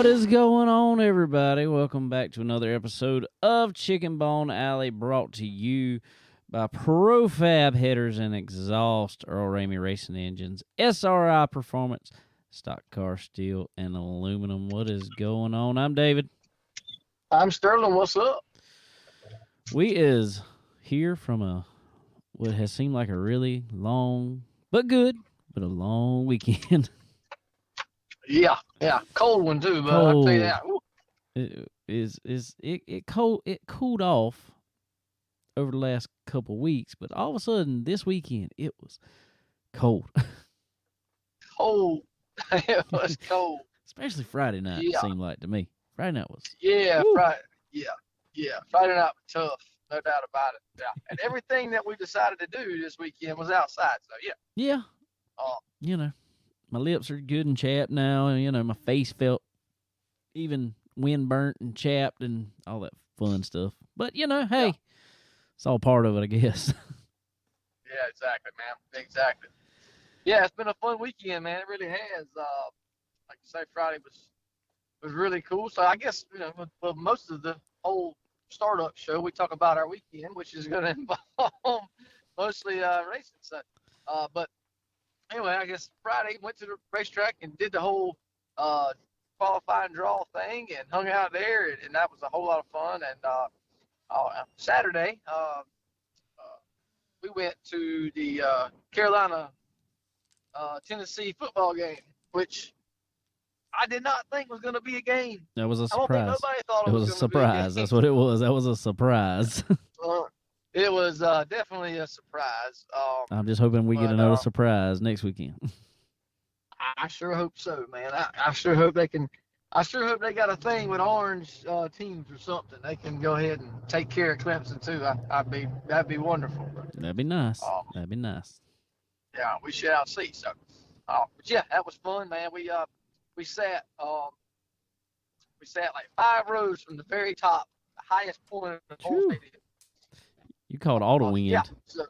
What is going on, everybody? Welcome back to another episode of Chicken Bone Alley, brought to you by Profab Headers and Exhaust, Earl Ramey Racing Engines, SRI Performance, Stock Car Steel, and Aluminum. What is going on? I'm David. I'm Sterling. What's up? We is here from what has seemed like a really long, but a long weekend. Yeah. Cold one too, but I'll tell you that. It cooled off over the last couple weeks, but all of a sudden this weekend it was cold. Cold. It was cold. Especially Friday night, it seemed like to me. Friday night was Friday. Yeah. Friday night was tough, no doubt about it. Yeah. And everything that we decided to do this weekend was outside. So yeah. You know, my lips are good and chapped now, and my face felt even wind burnt and chapped and all that fun stuff. But hey, it's all part of it, I guess. Yeah, exactly, man. Exactly. Yeah, it's been a fun weekend, man. It really has. Like you say, Friday was really cool. So I guess with most of the whole startup show, we talk about our weekend, which is going to involve mostly racing. So, but anyway, I guess Friday went to the racetrack and did the whole qualifying draw thing and hung out there, and that was a whole lot of fun. And Saturday, we went to the Carolina Tennessee football game, which I did not think was going to be a game. That was a surprise. I don't think nobody thought it was a surprise. That's what it was. That was a surprise. It was definitely a surprise. I'm just hoping we get another surprise next weekend. I sure hope so, man. I sure hope they can. I sure hope they got a thing with orange teams or something. They can go ahead and take care of Clemson too. That'd be wonderful. That'd be nice. That'd be nice. Yeah, we shall see. So, but yeah, that was fun, man. We sat like 5 rows from the very top, the highest point of the whole stadium. You called auto wind. Yeah. So,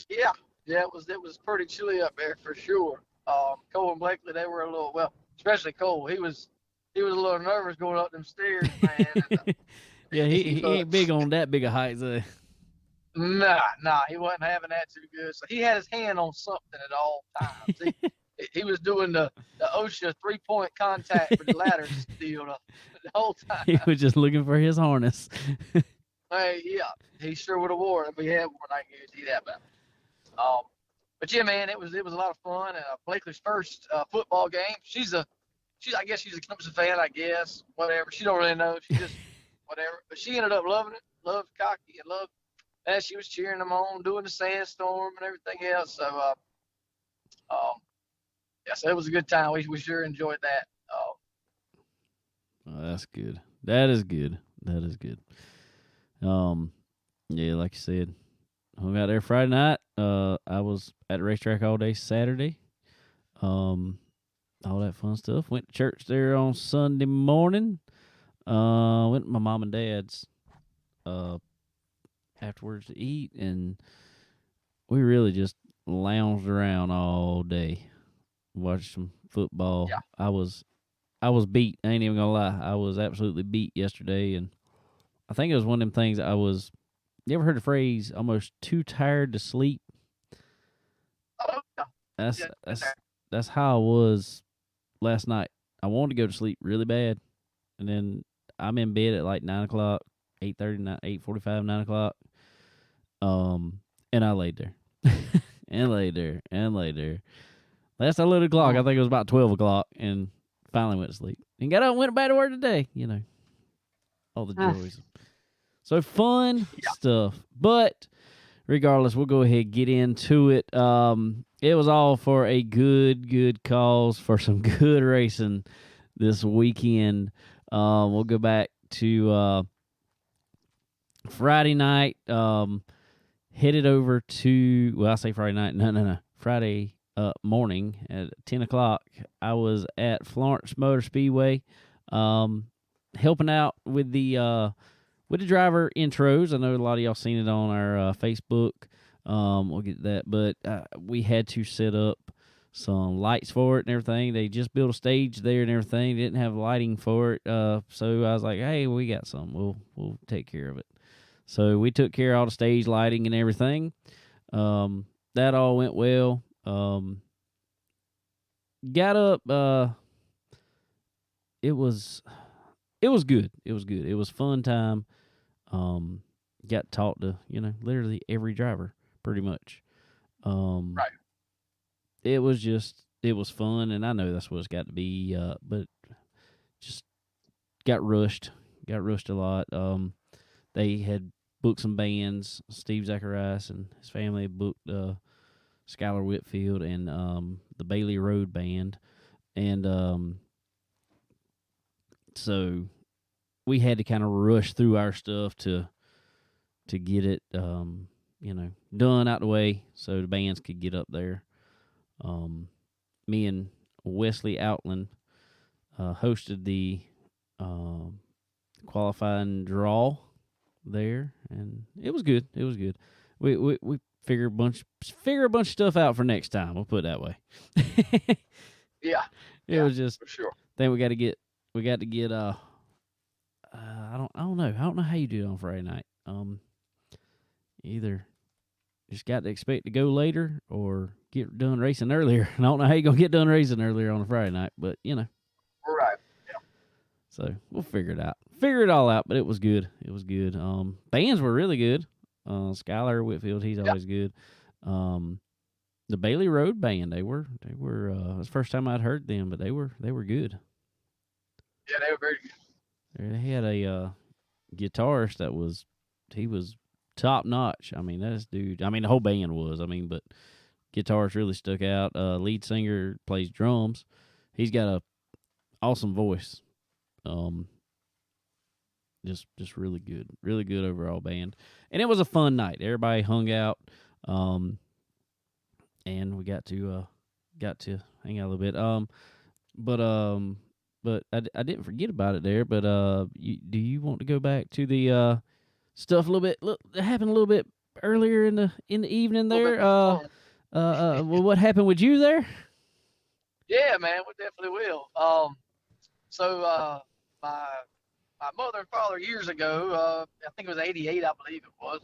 yeah, it was pretty chilly up there for sure. Cole and Blakely, they were a little, especially Cole. He was a little nervous going up them stairs, man. And, yeah, he ain't big on that big of heights. Nah, he wasn't having that too good. So he had his hand on something at all times. He was doing the OSHA 3-point contact with the ladder still the whole time. He was just looking for his harness. Hey, yeah, he sure would have wore it if he had one. I can guarantee that. But yeah, man, it was a lot of fun. And Blakely's first football game. I guess she's a Clemson fan. I guess whatever. She don't really know. She just whatever. But she ended up loving it. Loved Cocky and loved that. She was cheering them on, doing the sandstorm and everything else. So so it was a good time. We sure enjoyed that. Oh, that's good. That is good. Yeah, like you said, hung out there Friday night. I was at the racetrack all day Saturday. All that fun stuff. Went to church there on Sunday morning. Went to my mom and dad's afterwards to eat, and we really just lounged around all day. Watched some football. Yeah. I was beat. I ain't even gonna lie. I was absolutely beat yesterday, and I think it was one of them things. You ever heard the phrase "almost too tired to sleep"? Oh, yeah. That's how I was last night. I wanted to go to sleep really bad, and then I'm in bed at like 9 o'clock, 8:30, 8:45, 9 o'clock. And I laid there, and laid there. Last I looked at the clock, I think it was about 12 o'clock, and finally went to sleep. And got up and went back to work today, all the joys. So fun stuff. But regardless, we'll go ahead and get into it. It was all for a good cause, for some good racing this weekend. We'll go back to Friday night. Headed over to, I say Friday night. No. Friday morning at 10 o'clock, I was at Florence Motor Speedway, helping out with the driver intros. I know a lot of y'all seen it on our Facebook. We'll get to that, but we had to set up some lights for it and everything. They just built a stage there and everything. They didn't have lighting for it. So I was like, hey, we got some. We'll take care of it. So we took care of all the stage lighting and everything. That all went well. Got up. It was good. It was good. It was fun time. Got to talk to literally every driver pretty much. Right. It was fun, and I know that's what it's got to be. But just got rushed a lot. They had booked some bands. Steve Zacharias and his family had booked Skylar Whitfield and the Bailey Road Band, and so we had to kind of rush through our stuff to get it done out the way so the bands could get up there. Me and Wesley Outland hosted the qualifying draw there, and it was good. It was good. We figure a bunch of stuff out for next time. We'll put it that way. Yeah. It was just for sure. Then we got to get I don't know how you do it on Friday night. Either just got to expect to go later or get done racing earlier. I don't know how you're gonna get done racing earlier on a Friday night, but Right. Yeah. So we'll figure it out. Figure it all out, but it was good. It was good. Bands were really good. Skylar Whitfield, he's always good. The Bailey Road Band, they were it was the first time I'd heard them, but they were good. Yeah, they were very good. They had a guitarist that was top notch. I mean, that's dude. I mean, the whole band was. I mean, but guitarist really stuck out. Lead singer plays drums. He's got a awesome voice. Just really good overall band, and it was a fun night. Everybody hung out, and we got to hang out a little bit. But I didn't forget about it there. But do you want to go back to the stuff a little bit? That happened a little bit earlier in the evening there. Well, what happened with you there? Yeah, man, we definitely will. So my mother and father years ago, I think it was '88, I believe it was.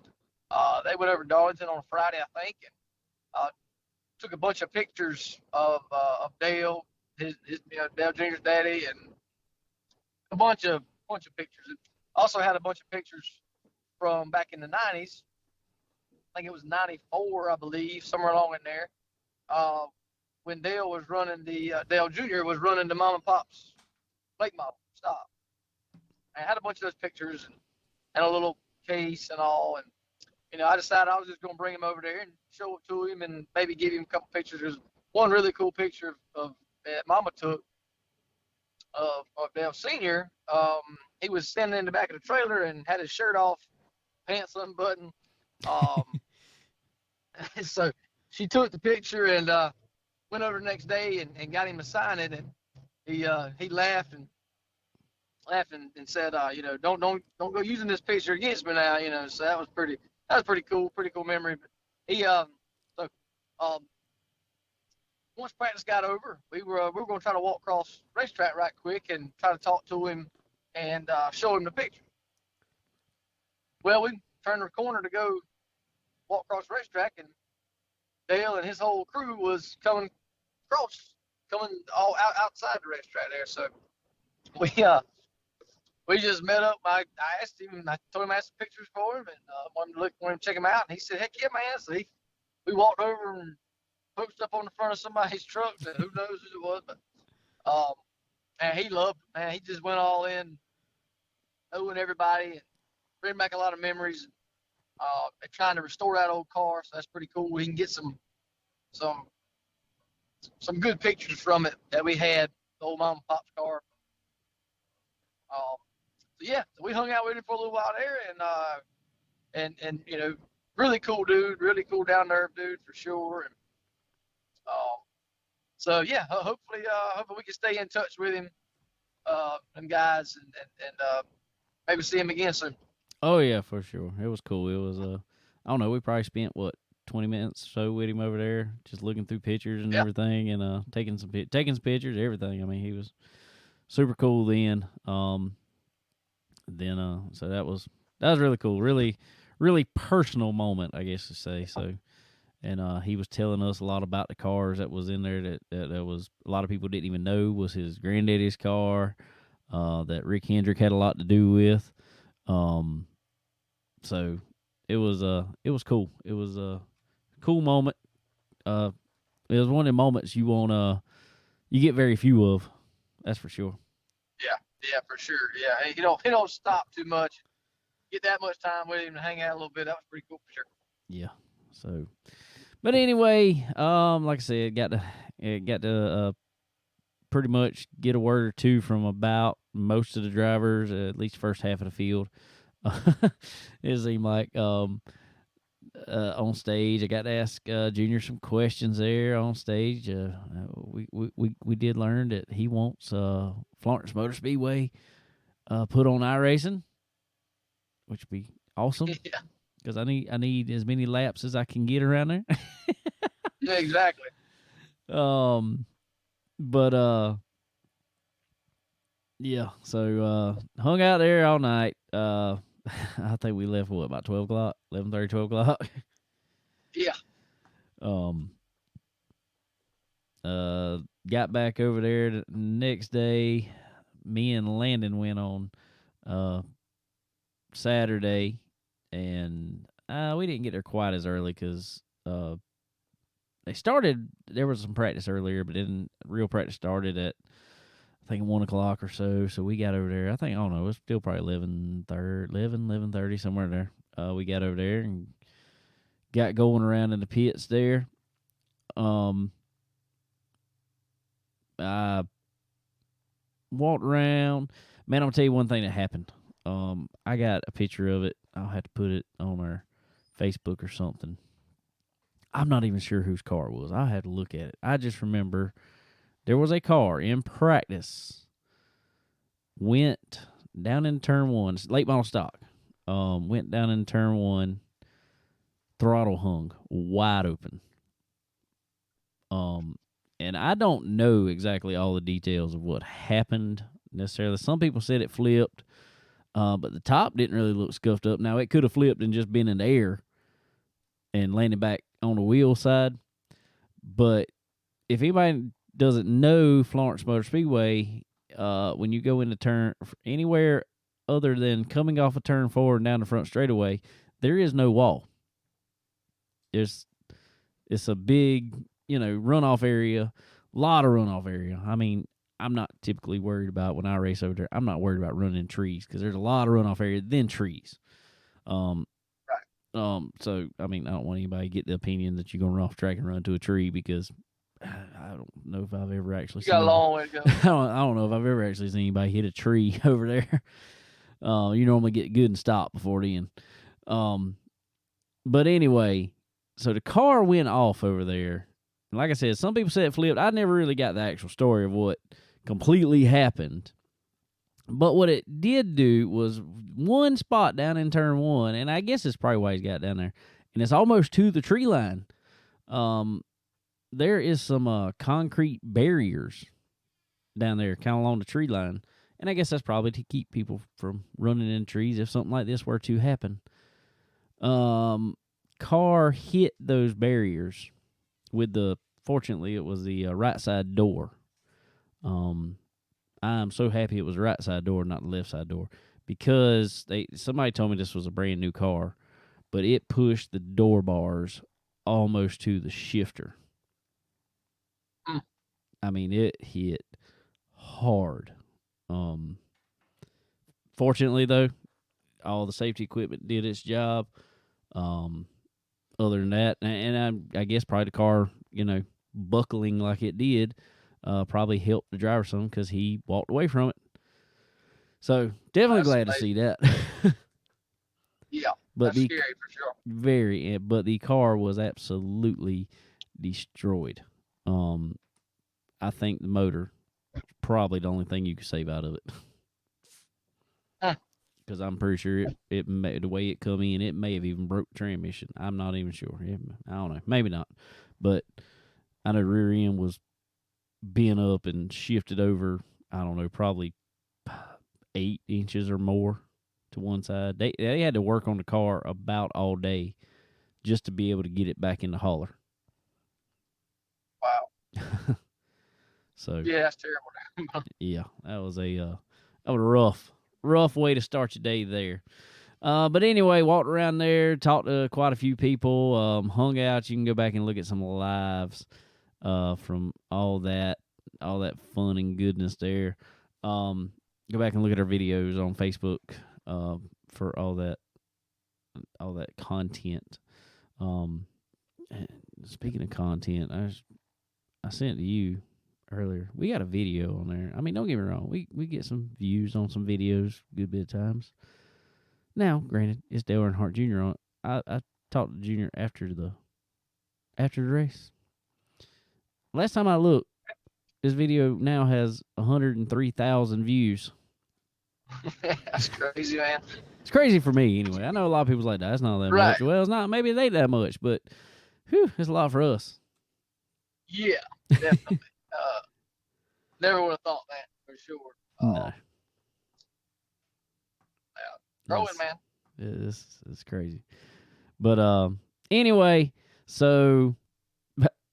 They went over to Darlington on a Friday, I think, and took a bunch of pictures of Dale, his Dale Jr.'s daddy, and a bunch of pictures. And also had a bunch of pictures from back in the '90s. I think it was '94, I believe, somewhere along in there. When Dale was running Dale Jr. was running the mom and pop's late model stop. I had a bunch of those pictures and a little case and all, and I decided I was just going to bring him over there and show it to him and maybe give him a couple pictures. There's one really cool picture of that Mama took of Dale Senior. He was standing in the back of the trailer and had his shirt off, pants unbuttoned. So she took the picture and went over the next day and got him to sign it, and he laughed and said, don't go using this picture against me now, so that was pretty cool memory. But he once practice got over, we were going to try to walk across the racetrack right quick and try to talk to him and show him the picture. Well, we turned the corner to go walk across the racetrack, and Dale and his whole crew was coming all outside the racetrack there. So we just met up. I asked him, I told him I had some pictures for him and wanted him to check them out. And he said, heck yeah, man. So we walked over and posted up on the front of somebody's truck, and who knows who it was. But and he loved it, man. He just went all in, knowing everybody, and bring back a lot of memories. They're trying to restore that old car, so that's pretty cool. We can get some good pictures from it that we had, the old mom and pop's car. So we hung out with him for a little while there, and really cool dude, really cool down to earth dude for sure. And hopefully we can stay in touch with him, and guys, and maybe see him again soon. Oh yeah, for sure. It was cool. It was I don't know. We probably spent 20 minutes or so with him over there, just looking through pictures and Yeah. everything, and taking some pictures, everything. I mean, he was super cool then. So that was really cool, really personal moment, I guess to say. So, and he was telling us a lot about the cars that was in there that was a lot of people didn't even know was his granddaddy's car, that Rick Hendrick had a lot to do with. So it was cool. It was a cool moment. It was one of the moments you get very few of. That's for sure. Yeah, for sure. Yeah, he don't stop too much. Get that much time with him to hang out a little bit. That was pretty cool for sure. Yeah. So, but anyway, like I said, got to pretty much get a word or two from about most of the drivers, at least first half of the field. It seemed like on stage, I got to ask Junior some questions there on stage. We did learn that he wants Florence Motor Speedway put on iRacing, which would be awesome. Yeah. Because I need as many laps as I can get around there. Yeah, exactly. But yeah. So hung out there all night. I think we left about 12 o'clock, 11:30, 12 o'clock. Yeah. Got back over there the next day. Me and Landon went on Saturday, and we didn't get there quite as early because there was some practice earlier, but then real practice started at I think 1 o'clock or so. So we got over there. I don't know, it was still probably 11:30, somewhere there. We got over there and got going around in the pits there. I walked around. Man, I'm gonna tell you one thing that happened. I got a picture of it. I'll have to put it on our Facebook or something. I'm not even sure whose car it was. I'll have to look at it. I just remember there was a car in practice. Went down in turn one, late model stock. Went down in turn one, throttle hung wide open. And I don't know exactly all the details of what happened necessarily. Some people said it flipped, but the top didn't really look scuffed up. Now, it could have flipped and just been in the air and landed back on the wheel side. But if anybody doesn't know Florence Motor Speedway, when you go into turn anywhere other than coming off a turn 4 and down the front straightaway, there is no wall. It's a big, runoff area, lot of runoff area. I mean, I'm not typically worried about when I race over there. I'm not worried about running in trees because there's a lot of runoff area than trees. So I mean, I don't want anybody to get the opinion that you're gonna run off track and run into a tree because I don't know if I've ever actually. You got a long way to go. I don't know if I've ever actually seen anybody hit a tree over there. You normally get good and stop before then. But anyway, so the car went off over there. And like I said, some people said it flipped. I never really got the actual story of what completely happened. But what it did do was one spot down in turn one, and I guess it's probably why he's got down there, and it's almost to the tree line. There is some concrete barriers down there kind of along the tree line. And I guess that's probably to keep people from running in trees if something like this were to happen. Car hit those barriers fortunately, it was the right side door. I'm so happy it was the right side door, not the left side door, because somebody told me this was a brand new car, but it pushed the door bars almost to the shifter. I mean, it hit hard. Fortunately, though, all the safety equipment did its job. Other than that, and I guess probably the car, buckling like it did, probably helped the driver some because he walked away from it. So definitely glad to see that. Yeah, but that's scary for sure. But the car was absolutely destroyed. I think the motor was probably the only thing you could save out of it. because I'm pretty sure the way it come in, it may have even broke the transmission. I'm not even sure. I don't know. Maybe not. But I know rear end was bent up and shifted over, I don't know, probably 8 inches or more to one side. They had to work on the car about all day just to be able to get it back in the hauler. Wow. So yeah, that's terrible. yeah, that was a rough way to start your day there. But anyway, walked around there, talked to quite a few people, hung out. You can go back and look at some lives from all that fun and goodness there. Go back and look at our videos on Facebook for all that content. Speaking of content, I sent to you earlier. We got a video on there. I mean, don't get me wrong. We get some views on some videos a good bit of times. Now, granted, it's Dale Earnhardt Jr. on it. I talked to Junior after the race. Last time I looked, this video now has 103,000 views. That's crazy, man. It's crazy for me, anyway. I know a lot of people's like, that's not that much. Well, it's not. Maybe it ain't that much, but whew, it's a lot for us. Yeah, definitely. Never would have thought that, for sure. No. Growing, man. It's crazy. But anyway, so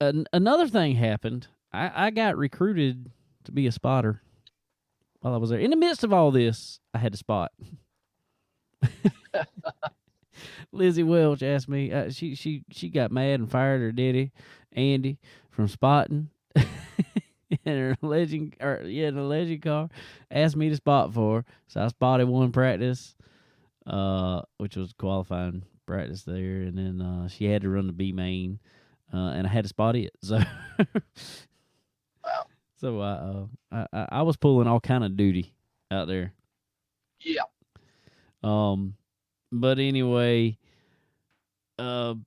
another thing happened. I got recruited to be a spotter while I was there. In the midst of all this, I had to spot. Lizzie Welch asked me. She got mad and fired her daddy, Andy, from spotting. In her legend car, asked me to spot for her. So I spotted one practice, which was qualifying practice there, and then she had to run the B main, and I had to spot it. So, wow. So I was pulling all kind of duty out there. Yeah. But anyway, run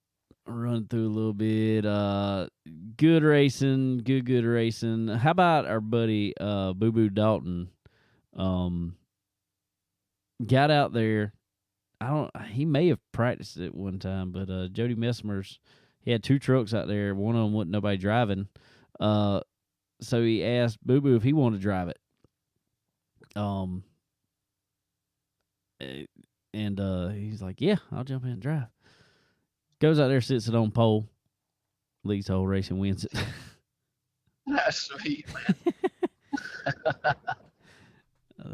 through a little bit. Good racing. How about our buddy Boo Boo Dalton? Got out there. He may have practiced it one time, but Jody Messmer's, he had 2 trucks out there. One of them wasn't nobody driving. So he asked Boo Boo if he wanted to drive it. And he's like, yeah, I'll jump in and drive. Goes out there, sits it on pole, leads the whole race and wins it. That's sweet, man.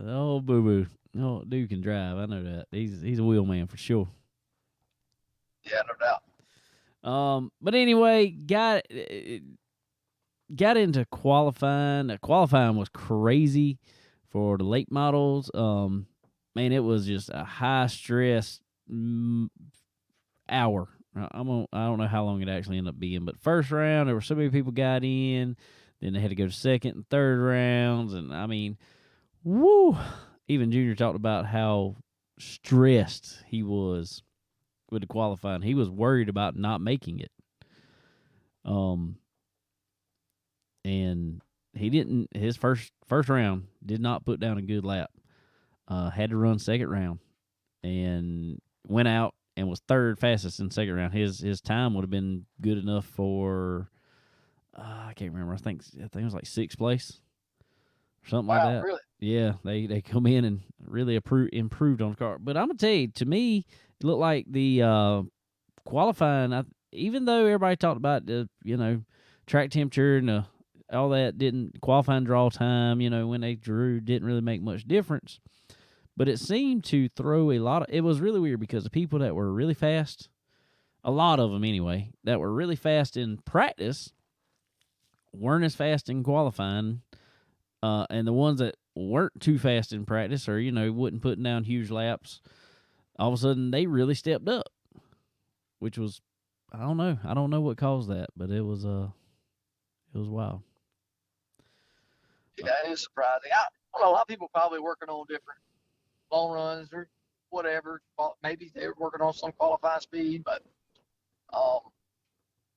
Oh, Boo Boo. Oh, dude can drive. I know that. He's a wheel man for sure. Yeah, no doubt. But anyway, got into qualifying. Qualifying was crazy for the late models. Man, it was just a high stress hour. I don't know how long it actually ended up being, but first round there were so many people got in. Then they had to go to second and third rounds, and I mean, woo! Even Junior talked about how stressed he was with the qualifying. He was worried about not making it. And he didn't. His first round did not put down a good lap. Had to run second round, and went out and was third fastest in second round. His time would have been good enough for I can't remember. I think it was like 6th place or something like that. Really? Yeah, they come in and really improved on the car. But I'm gonna tell you, to me, it looked like the qualifying. Even though everybody talked about the track temperature and all that, didn't qualifying draw time. When they drew, didn't really make much difference. But it seemed to throw a lot of... It was really weird because the people that were really fast, a lot of them anyway, that were really fast in practice weren't as fast in qualifying. And the ones that weren't too fast in practice or, wasn't putting down huge laps, all of a sudden they really stepped up, which was, I don't know. I don't know what caused that, but it was wild. Yeah, it is surprising. I don't know, a lot of people probably working on different long runs or whatever. Maybe they were working on some qualifying speed, but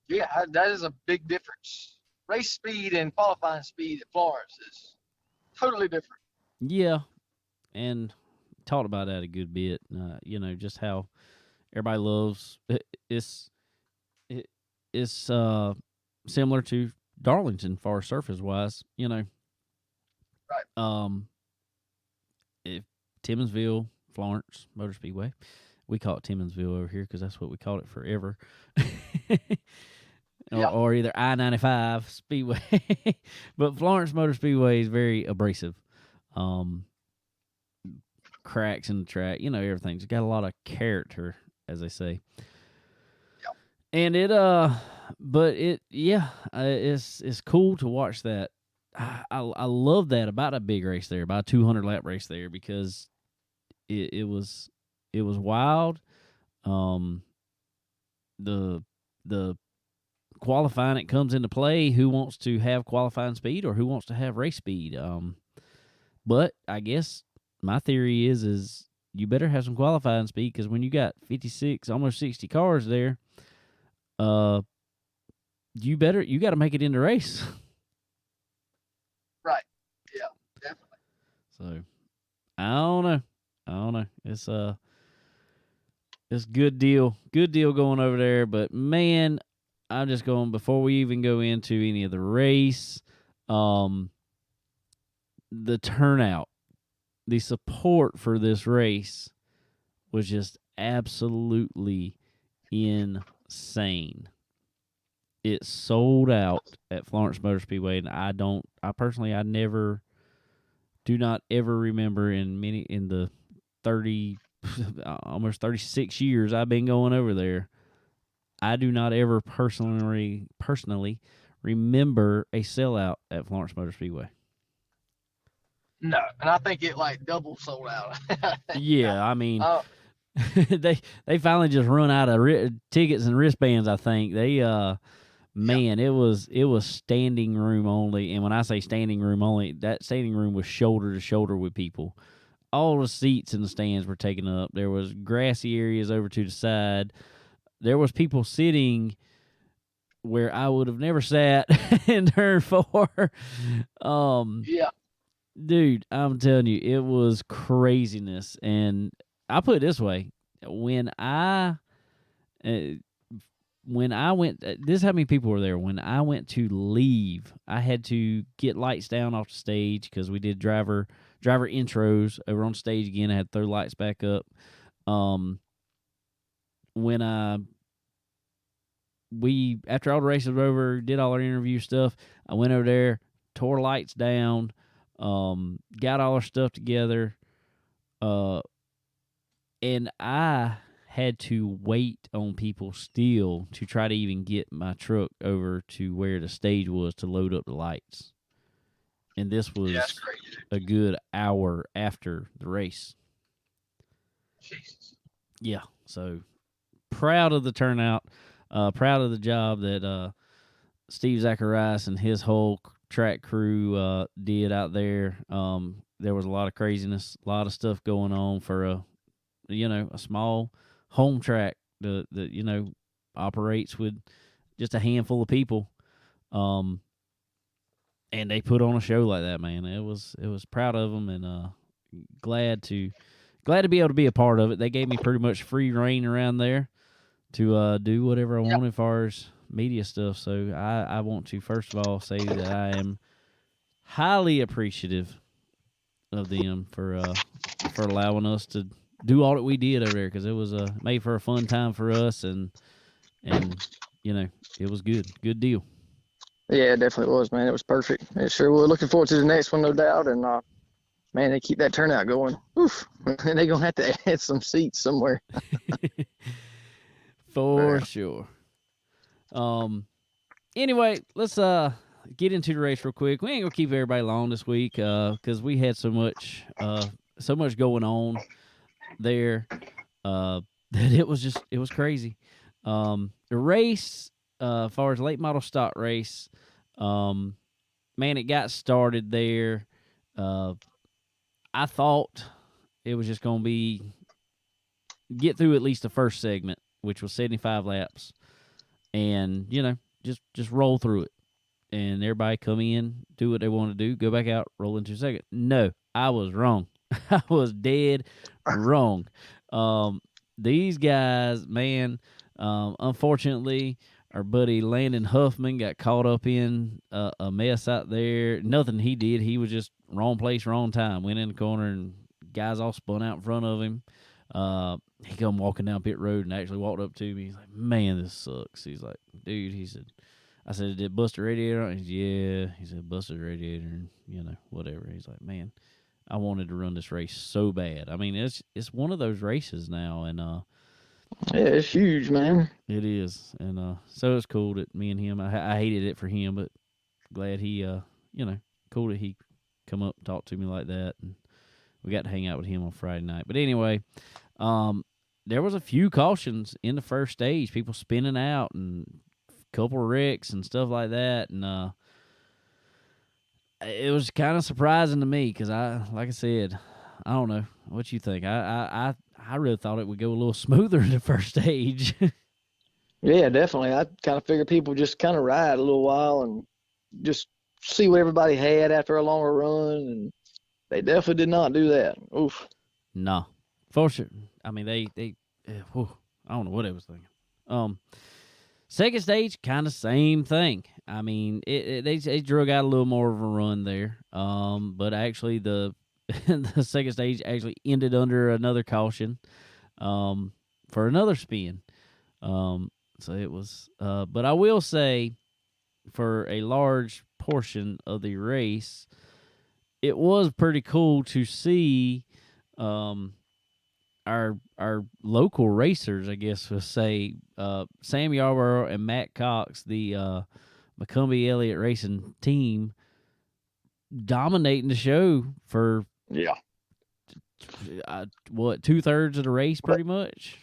yeah, that is a big difference. Race speed and qualifying speed at Florence is totally different. Yeah, and talked about that a good bit. Just how everybody loves it. It's similar to Darlington, far surface wise. Right. If Timmonsville, Florence Motor Speedway, we call it Timmonsville over here because that's what we called it forever. Or either I-95 Speedway. But Florence Motor Speedway is very abrasive. Cracks in the track, everything's got a lot of character, as they say. Yep. And it's cool to watch that. I love that about a big race there, about a 200-lap race there, because it was wild. The qualifying, it comes into play. Who wants to have qualifying speed or who wants to have race speed? But I guess my theory is you better have some qualifying speed, because when you got 56, almost 60 cars there, you got to make it in the race. Right. Yeah, definitely. So I don't know. It's good deal going over there. But man, I'm just going, before we even go into any of the race, the turnout, the support for this race was just absolutely insane. It sold out at Florence Motor Speedway, and I do not ever remember in the 30, almost 36 years I've been going over there, I do not ever personally remember a sellout at Florence Motor Speedway. No, and I think it like double sold out. Yeah, I mean, they finally just run out of tickets and wristbands. I think they man, it was standing room only, and when I say standing room only, that standing room was shoulder to shoulder with people. All the seats in the stands were taken up. There was grassy areas over to the side. There was people sitting where I would have never sat in turn 4. Yeah. Dude, I'm telling you, it was craziness. And I put it this way: when I went, this is how many people were there. When I went to leave, I had to get lights down off the stage because we did driver intros over on stage again. I had to throw lights back up. After all the races were over, did all our interview stuff, I went over there, tore lights down, got all our stuff together, and I had to wait on people still to try to even get my truck over to where the stage was to load up the lights. And this was a good hour after the race. Jesus. Yeah, so proud of the turnout, proud of the job that Steve Zacharias and his whole track crew did out there. There was a lot of craziness, a lot of stuff going on for a small home track that operates with just a handful of people. And they put on a show like that, man. It was proud of them, and glad to be able to be a part of it. They gave me pretty much free reign around there to do whatever I want as far as media stuff. So I want to first of all say that I am highly appreciative of them for allowing us to do all that we did over there, because it was made for a fun time for us, and it was good deal. Yeah, it definitely was, man. It was perfect. It sure was. Looking forward to the next one, no doubt. And man, they keep that turnout going. Oof, they're gonna have to add some seats somewhere. For sure. Anyway, let's get into the race real quick. We ain't gonna keep everybody long this week because we had so much going on there that it was crazy. The race, as far as late model stock race, man, it got started there. I thought it was just gonna be get through at least the first segment, which was 75 laps, and just roll through it, and everybody come in, do what they want to do, go back out, roll into second. No, I was wrong. I was dead Wrong. These guys, man, unfortunately, our buddy Landon Huffman got caught up in a mess out there. Nothing he did. He was just wrong place, wrong time. Went in the corner and guys all spun out in front of him. He come walking down pit road and actually walked up to me. He's like, man, this sucks. He's like, dude, he said, I said, did it bust the radiator? He said, yeah. He said, busted the radiator and, whatever. He's like, man, I wanted to run this race so bad. I mean, it's one of those races now, and yeah, it's huge, man. it is, and so it's cool that me and him. I hated it for him, but glad he, cool that he come up and talk to me like that, and we got to hang out with him on Friday night. But anyway, there was a few cautions in the first stage, people spinning out and a couple of wrecks and stuff like that, and it was kind of surprising to me because like I said, I don't know what you think. I really thought it would go a little smoother in the first stage. Yeah, definitely. I kind of figured people just kind of ride a little while and just see what everybody had after a longer run, and they definitely did not do that. Oof. No, for sure. I mean, they I don't know what I was thinking. Second stage, kind of same thing. I mean, they drug out a little more of a run there. But actually the the second stage actually ended under another caution, for another spin. So it was, but I will say, for a large portion of the race, it was pretty cool to see, our local racers, I guess we'll say, Sam Yarborough and Matt Cox, the McCumbee Elliott Racing team, dominating the show for 2/3 of the race, pretty much.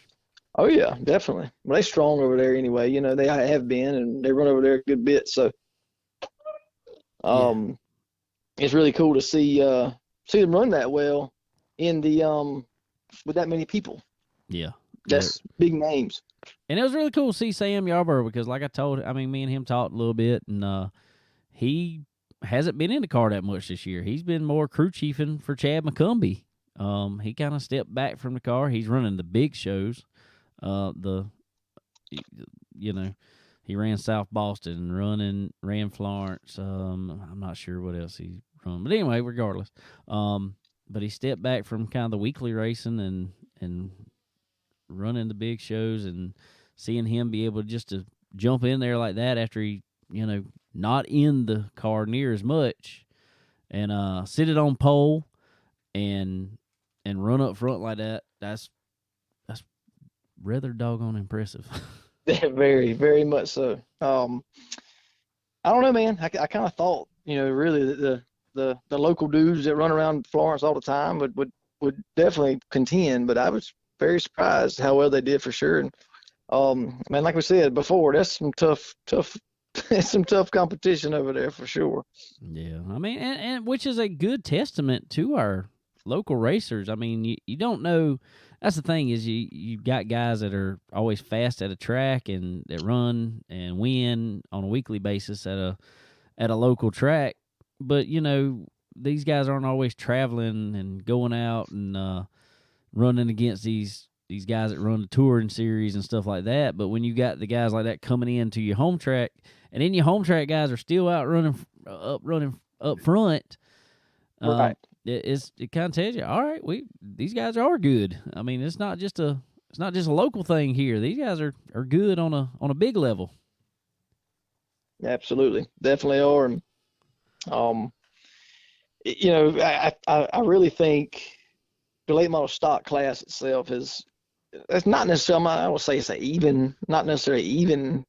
Oh yeah, definitely. Well, they're strong over there anyway. They have been, and they run over there a good bit. So, it's really cool to see them run that well in the with that many people. Yeah. That's big names. And it was really cool to see Sam Yarborough because, like me and him talked a little bit, and he hasn't been in the car that much this year. He's been more crew chiefing for Chad McCumbee. He kind of stepped back from the car. He's running the big shows. He ran South Boston, ran Florence. I'm not sure what else he run, but anyway, regardless. But he stepped back from kind of the weekly racing and running the big shows, and seeing him be able just to jump in there like that after he, not in the car near as much, and sit it on pole and run up front like that. That's rather doggone impressive. Very, very much so. I don't know, man. I kind of thought, really that the local dudes that run around Florence all the time would definitely contend, but I was very surprised how well they did for sure. And man, like we said before, that's some tough some tough competition over there for sure. Yeah, I mean, and which is a good testament to our local racers. I mean, you don't know. That's the thing, is you got guys that are always fast at a track and that run and win on a weekly basis at a local track. But, these guys aren't always traveling and going out and running against these guys that run the touring series and stuff like that. But when you got the guys like that coming into your home track, and then your home track guys are still out running up front, Right. It kind of tells you, all right, these guys are good. I mean, it's not just a local thing here. These guys are good on a big level. Absolutely, definitely are. And I really think the late model stock class itself it's not necessarily, I would say it's not necessarily even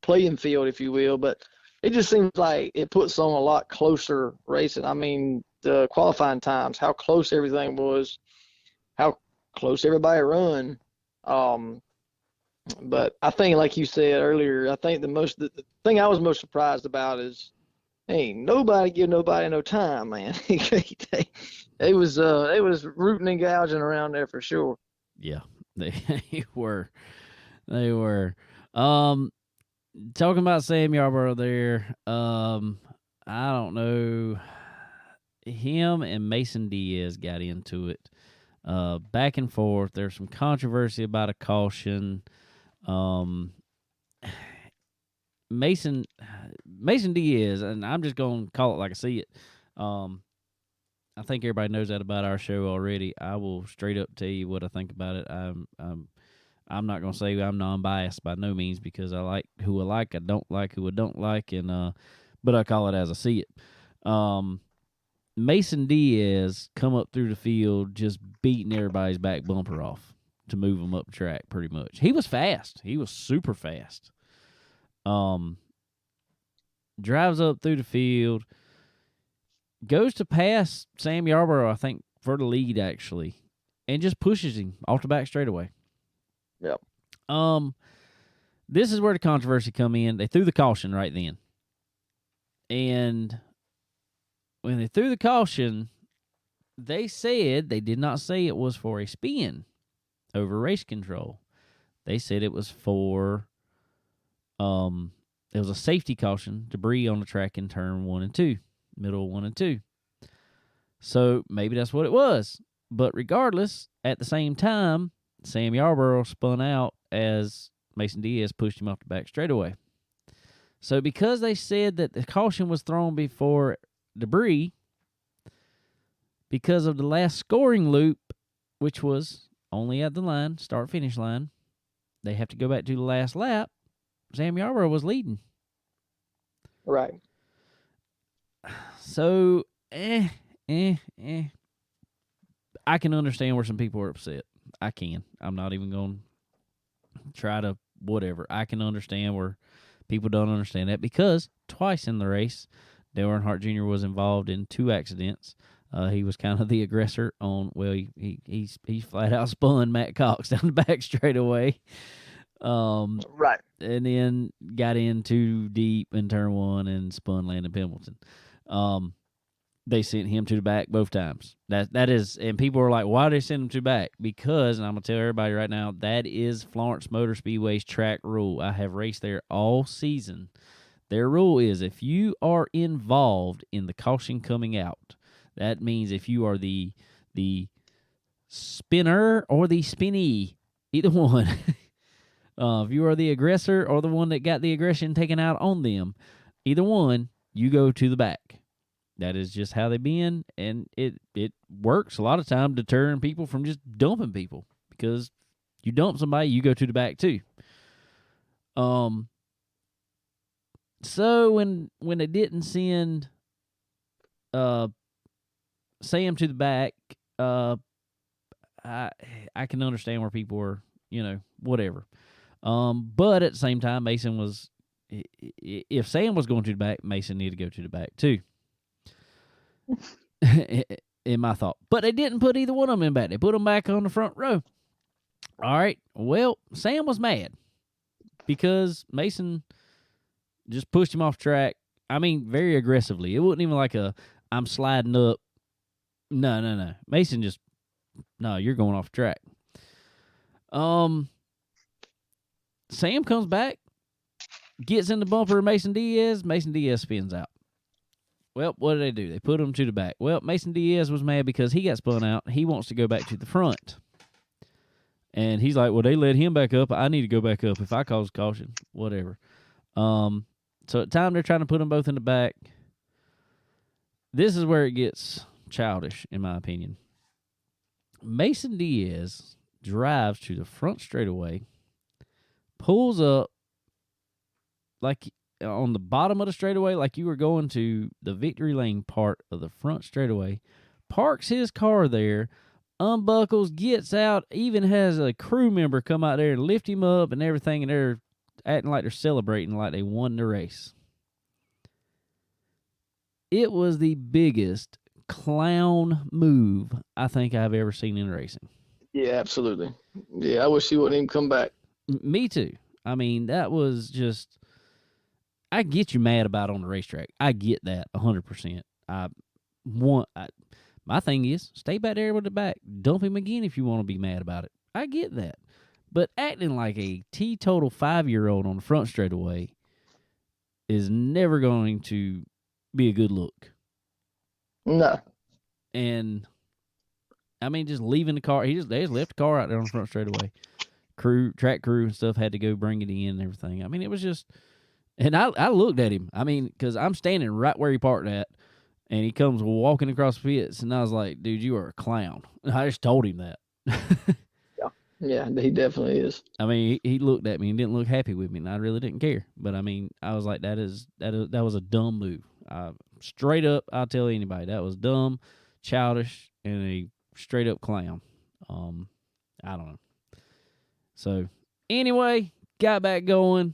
playing field, if you will, but it just seems like it puts on a lot closer racing. I mean, the qualifying times, how close everything was, how close everybody run. But I think, like you said earlier, I think the thing I was most surprised about is, ain't nobody give nobody no time, man. they was rooting and gouging around there for sure. Yeah, they were. Talking about Sam Yarborough there, I don't know. Him and Mason Diaz got into it. back and forth. There's some controversy about a caution. Mason Diaz, and I'm just going to call it like I see it. I think everybody knows that about our show already. I will straight up tell you what I think about it. I'm not going to say I'm non-biased by no means, because I like who I like. I don't like who I don't like, and but I call it as I see it. Mason Diaz come up through the field just beating everybody's back bumper off to move them up the track pretty much. He was fast. He was super fast. Drives up through the field, goes to pass Sam Yarborough, I think, for the lead, actually, and just pushes him off the back straightaway. Yep. This is where the controversy come in. They threw the caution right then. And when they threw the caution, they said, they did not say it was for a spin over race control. They said it was for, it was a safety caution, debris on the track in turn 1 and 2, middle 1 and 2. So maybe that's what it was. But regardless, at the same time, Sam Yarborough spun out as Mason Diaz pushed him off the back straightaway. So because they said that the caution was thrown before debris, because of the last scoring loop, which was only at the line, start-finish line, they have to go back to the last lap. Sam Yarborough was leading. Right. So, I can understand where some people are upset. I can. I'm not even going to try to whatever. I can understand where people don't understand that, because twice in the race, Dale Earnhardt Jr. was involved in 2 accidents. He was kind of the aggressor on, well, he flat out spun Matt Cox down the back straightaway. Right. And then got in too deep in turn 1 and spun Landon Pendleton. They sent him to the back both times. That is, and people are like, why did they send him to the back? Because, and I'm going to tell everybody right now, that is Florence Motor Speedway's track rule. I have raced there all season. Their rule is, if you are involved in the caution coming out, that means if you are the spinner or the spinnee, either one, if you are the aggressor or the one that got the aggression taken out on them, either one, you go to the back. That is just how they been, and it works a lot of time deterring people from just dumping people, because you dump somebody, you go to the back too. So when they didn't send Sam to the back, I can understand where people were, whatever. But at the same time, Mason was, if Sam was going to the back, Mason needed to go to the back too. In my thought. But they didn't put either one of them in back. They put them back on the front row. All right. Well, Sam was mad because Mason just pushed him off track. I mean, very aggressively. It wasn't even like I'm sliding up. No. Mason just, no, you're going off track. Sam comes back, gets in the bumper of Mason Diaz. Mason Diaz spins out. Well, what did they do? They put him to the back. Well, Mason Diaz was mad because he got spun out. He wants to go back to the front. And he's like, well, they let him back up. I need to go back up if I cause caution. Whatever. So at the time, they're trying to put them both in the back. This is where it gets childish, in my opinion. Mason Diaz drives to the front straightaway, pulls up like on the bottom of the straightaway, like you were going to the victory lane part of the front straightaway, parks his car there, unbuckles, gets out, even has a crew member come out there and lift him up and everything, and they're acting like they're celebrating like they won the race. It was the biggest clown move I think I've ever seen in racing. Yeah, absolutely. Yeah, I wish he wouldn't even come back. Me too. I mean, that was just, I get you mad about on the racetrack. I get that 100%. My thing is, stay back there with the back. Dump him again if you want to be mad about it. I get that. But acting like a teetotal 5-year-old on the front straightaway is never going to be a good look. No. And I mean, just leaving the car. They just left the car out there on the front straightaway. Track crew and stuff had to go bring it in and everything. I mean, it was just, and I looked at him. I mean, because I'm standing right where he parked at, and he comes walking across the pits, and I was like, dude, you are a clown. And I just told him that. Yeah, he definitely is. I mean, he looked at me and didn't look happy with me, and I really didn't care. But I mean, I was like, that was a dumb move. Straight up, I'll tell anybody that was dumb, childish, and a straight up clown. I don't know. So anyway, got back going.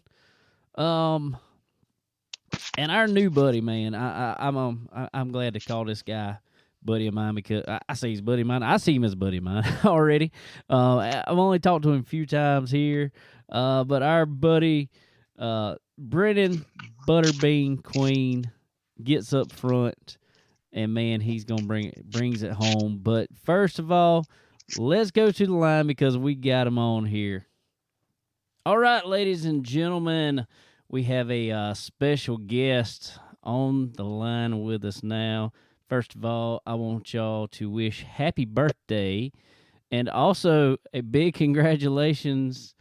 And our new buddy, man, I'm glad to call this guy buddy of mine because I say he's buddy of mine. I see him as a buddy of mine already. I've only talked to him a few times here, but our buddy Brenden Butterbean Queen gets up front, and man, he's gonna brings it home. But first of all, let's go to the line because we got him on here. All right, ladies and gentlemen, we have a special guest on the line with us now. First of all, I want y'all to wish happy birthday and also a big congratulations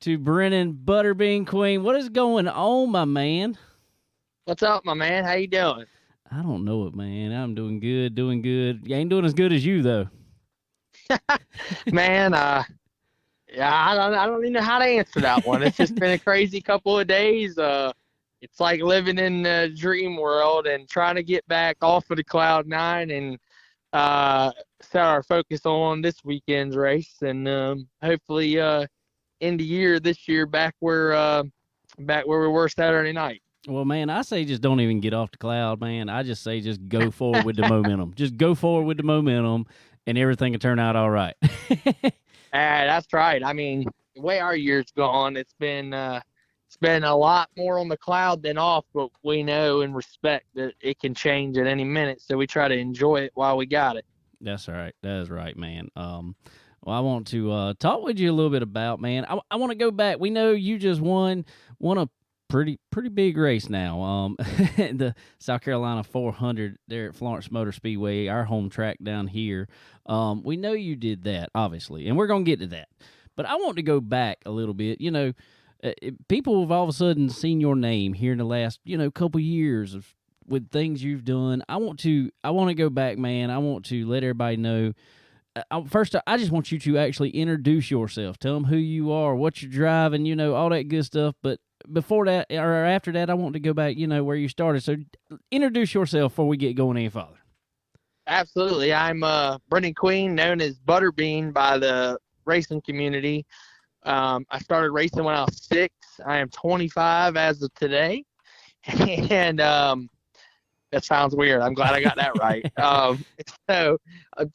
to Brenden Butterbean Queen. What is going on, my man? What's up, my man? How you doing? I don't know it, man. I'm doing good. You ain't doing as good as you, though. Man, yeah, I don't even know how to answer that one. It's just been a crazy couple of days. It's like living in a dream world and trying to get back off of the cloud nine and set our focus on this weekend's race and hopefully end the year this year back where we were Saturday night. Well, man, I say just don't even get off the cloud, man. I just say just go forward with the momentum. Just go forward with the momentum, and everything will turn out all right. That's right. I mean, the way our year's gone, it's been a lot more on the cloud than off, but we know and respect that it can change at any minute, so we try to enjoy it while we got it. That's right. That is right, man. Well, I want to talk with you a little bit about, man. I want to go back. We know you just won a pretty big race now. The South Carolina 400 there at Florence Motor Speedway, our home track down here. We know you did that, obviously, and we're gonna get to that. But I want to go back a little bit. You know, people have all of a sudden seen your name here in the last couple years with things you've done. I want to go back, man. I want to let everybody know. First, I just want you to actually introduce yourself. Tell them who you are, what you're driving, all that good stuff. But before that or after that, I want to go back, where you started. So introduce yourself before we get going any farther. Absolutely. I'm Brenden Queen, known as Butterbean by the racing community. I started racing when I was 6. I am 25 as of today. And that sounds weird. I'm glad I got that right. So I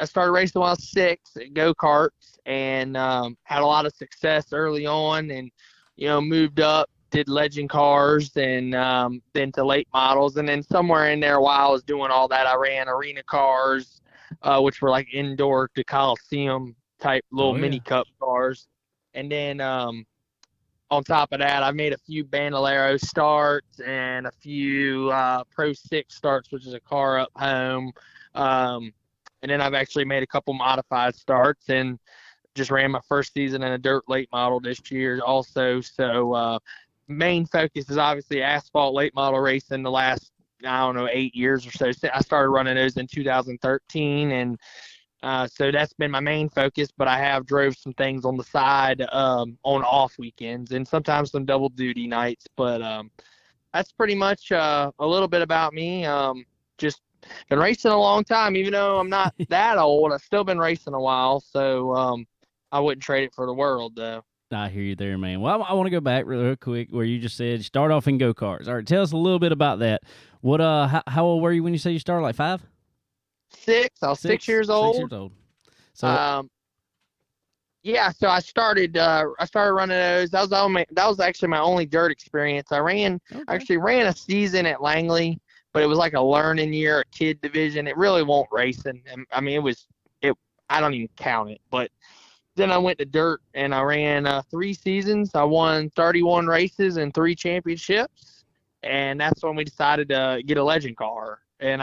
started racing when I was 6 at go-karts and had a lot of success early on and, moved up, did legend cars and then to late models. And then somewhere in there while I was doing all that, I ran arena cars, which were like indoor to Coliseum type little mini cup cars. And then on top of that, I made a few Bandolero starts and a few Pro 6 starts, which is a car up home. And then I've actually made a couple modified starts and just ran my first season in a dirt late model this year also. So main focus is obviously asphalt late model racing the last, 8 years or so. I started running those in 2013 and so that's been my main focus, but I have drove some things on the side on off weekends and sometimes some double duty nights. But that's pretty much a little bit about me. Just been racing a long time, even though I'm not that old. I've still been racing a while, so I wouldn't trade it for the world, though. I hear you there, man. Well, I want to go back real quick where you just said start off in go-karts. All right, tell us a little bit about that. What? How old were you when you said you started, like 5? 6. I was 6 years old. 6 years old. So, yeah. So I started running those. That was actually my only dirt experience. I actually ran a season at Langley, but it was like a learning year, a kid division. It really won't racing. I mean, I don't even count it. But then I went to dirt and I ran 3 seasons. I won 31 races and 3 championships, and that's when we decided to get a legend car. And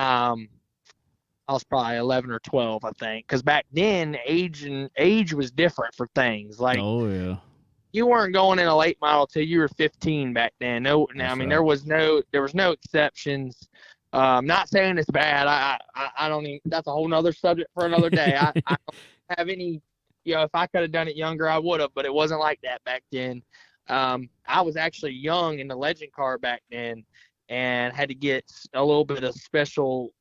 I was probably 11 or 12, I think, because back then age was different for things. Like Oh yeah. you weren't going in a late model till you were 15 back then. No, I That's mean right. there was no exceptions. Not saying it's bad. I don't even. That's a whole nother subject for another day. I don't have any. If I could have done it younger, I would have, but it wasn't like that back then. I was actually young in the legend car back then, and had to get a little bit of special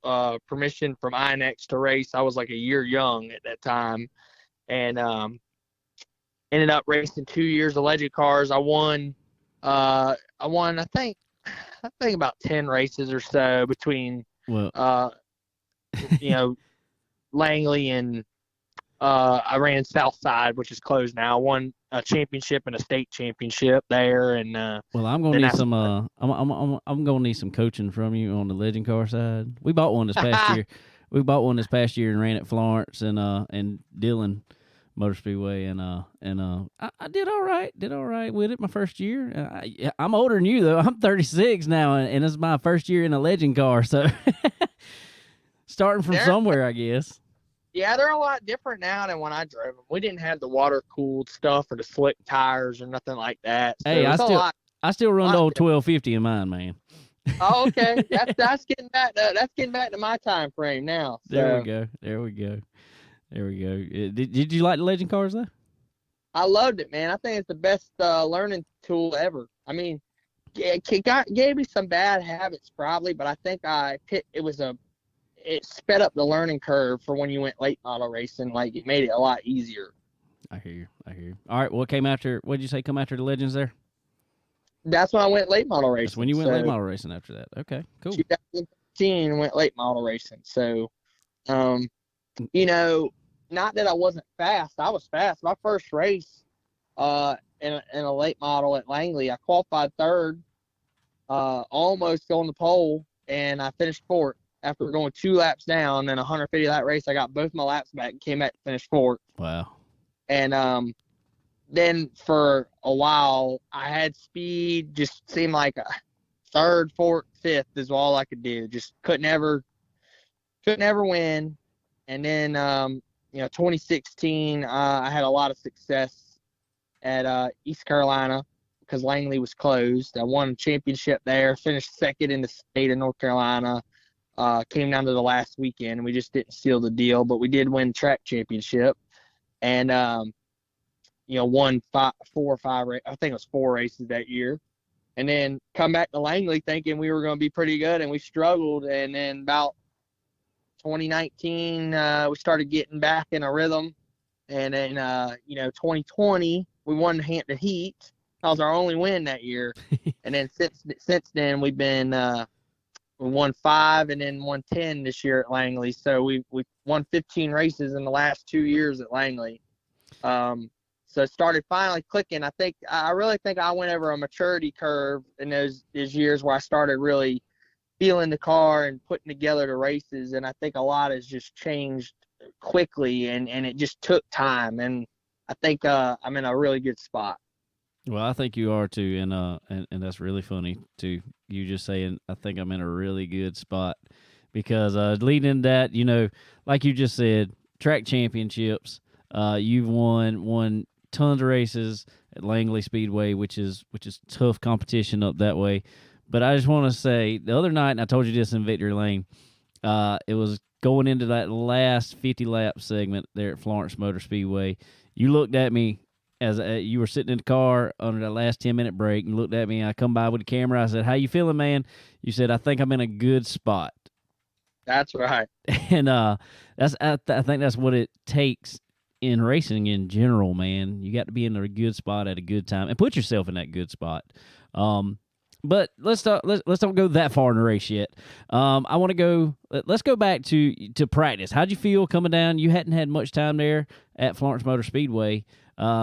permission from INX to race. I was like a year young at that time, and ended up racing 2 years of legend cars. I won. I think about 10 races or so between Well, Langley and I ran Southside, which is closed now. I won a championship and a state championship there, and well, I'm gonna need some. I'm gonna need some coaching from you on the legend car side. We bought one this past year. We bought one this past year and ran at Florence and Dillon Motor Speedway, and I did all right. Did all right with it my first year. I'm older than you though. I'm 36 now, and it's my first year in a legend car. So starting from somewhere, I guess. Yeah, they're a lot different now than when I drove them. We didn't have the water cooled stuff or the slick tires or nothing like that. So Hey, I still run the old 1250 in mine, man. Oh, okay. That's getting back. That's getting back to my time frame now. So. There we go. Did you like the legend cars though? I loved it, man. I think it's the best learning tool ever. I mean, it gave me some bad habits probably, but I think it sped up the learning curve for when you went late model racing. Like it made it a lot easier. I hear you. All right, what did you say come after the legends there? That's when I went late model racing. That's when you went late model racing after that. Okay, cool. 2015 went late model racing. So, not that I wasn't fast. I was fast. My first race in a late model at Langley, I qualified third, almost going to pole, and I finished fourth. After going 2 laps down and a 150 lap race, I got both my laps back and came back to finish fourth. Wow. And then for a while, I had speed. Just seemed like a third, fourth, fifth is all I could do. Just couldn't ever win. And then 2016, I had a lot of success at East Carolina because Langley was closed. I won a championship there, finished second in the state of North Carolina. Came down to the last weekend, and we just didn't seal the deal, but we did win track championship, and won 4 or 5. I think it was 4 races that year, and then come back to Langley thinking we were going to be pretty good, and we struggled. And then about 2019, we started getting back in a rhythm, and then 2020 we won the Hampton Heat. That was our only win that year, and then since then we've been. We won 5 and then won 10 this year at Langley. So we won 15 races in the last 2 years at Langley. So it started finally clicking. I really think I went over a maturity curve in those years where I started really feeling the car and putting together the races. And I think a lot has just changed quickly, and it just took time. And I think I'm in a really good spot. Well, I think you are too, and that's really funny too. You just saying, I think I'm in a really good spot because leading into that, like you just said, track championships. You've won tons of races at Langley Speedway, which is tough competition up that way. But I just want to say, the other night, and I told you this in Victory Lane, it was going into that last 50 lap segment there at Florence Motor Speedway. You looked at me. As you were sitting in the car under that last 10-minute break and looked at me, and I come by with the camera. I said, "How you feeling, man?" You said, "I think I'm in a good spot." That's right. And I think that's what it takes in racing in general, man. You got to be in a good spot at a good time and put yourself in that good spot. But let's don't go that far in the race yet. I want to go. Let's go back to practice. How'd you feel coming down? You hadn't had much time there at Florence Motor Speedway.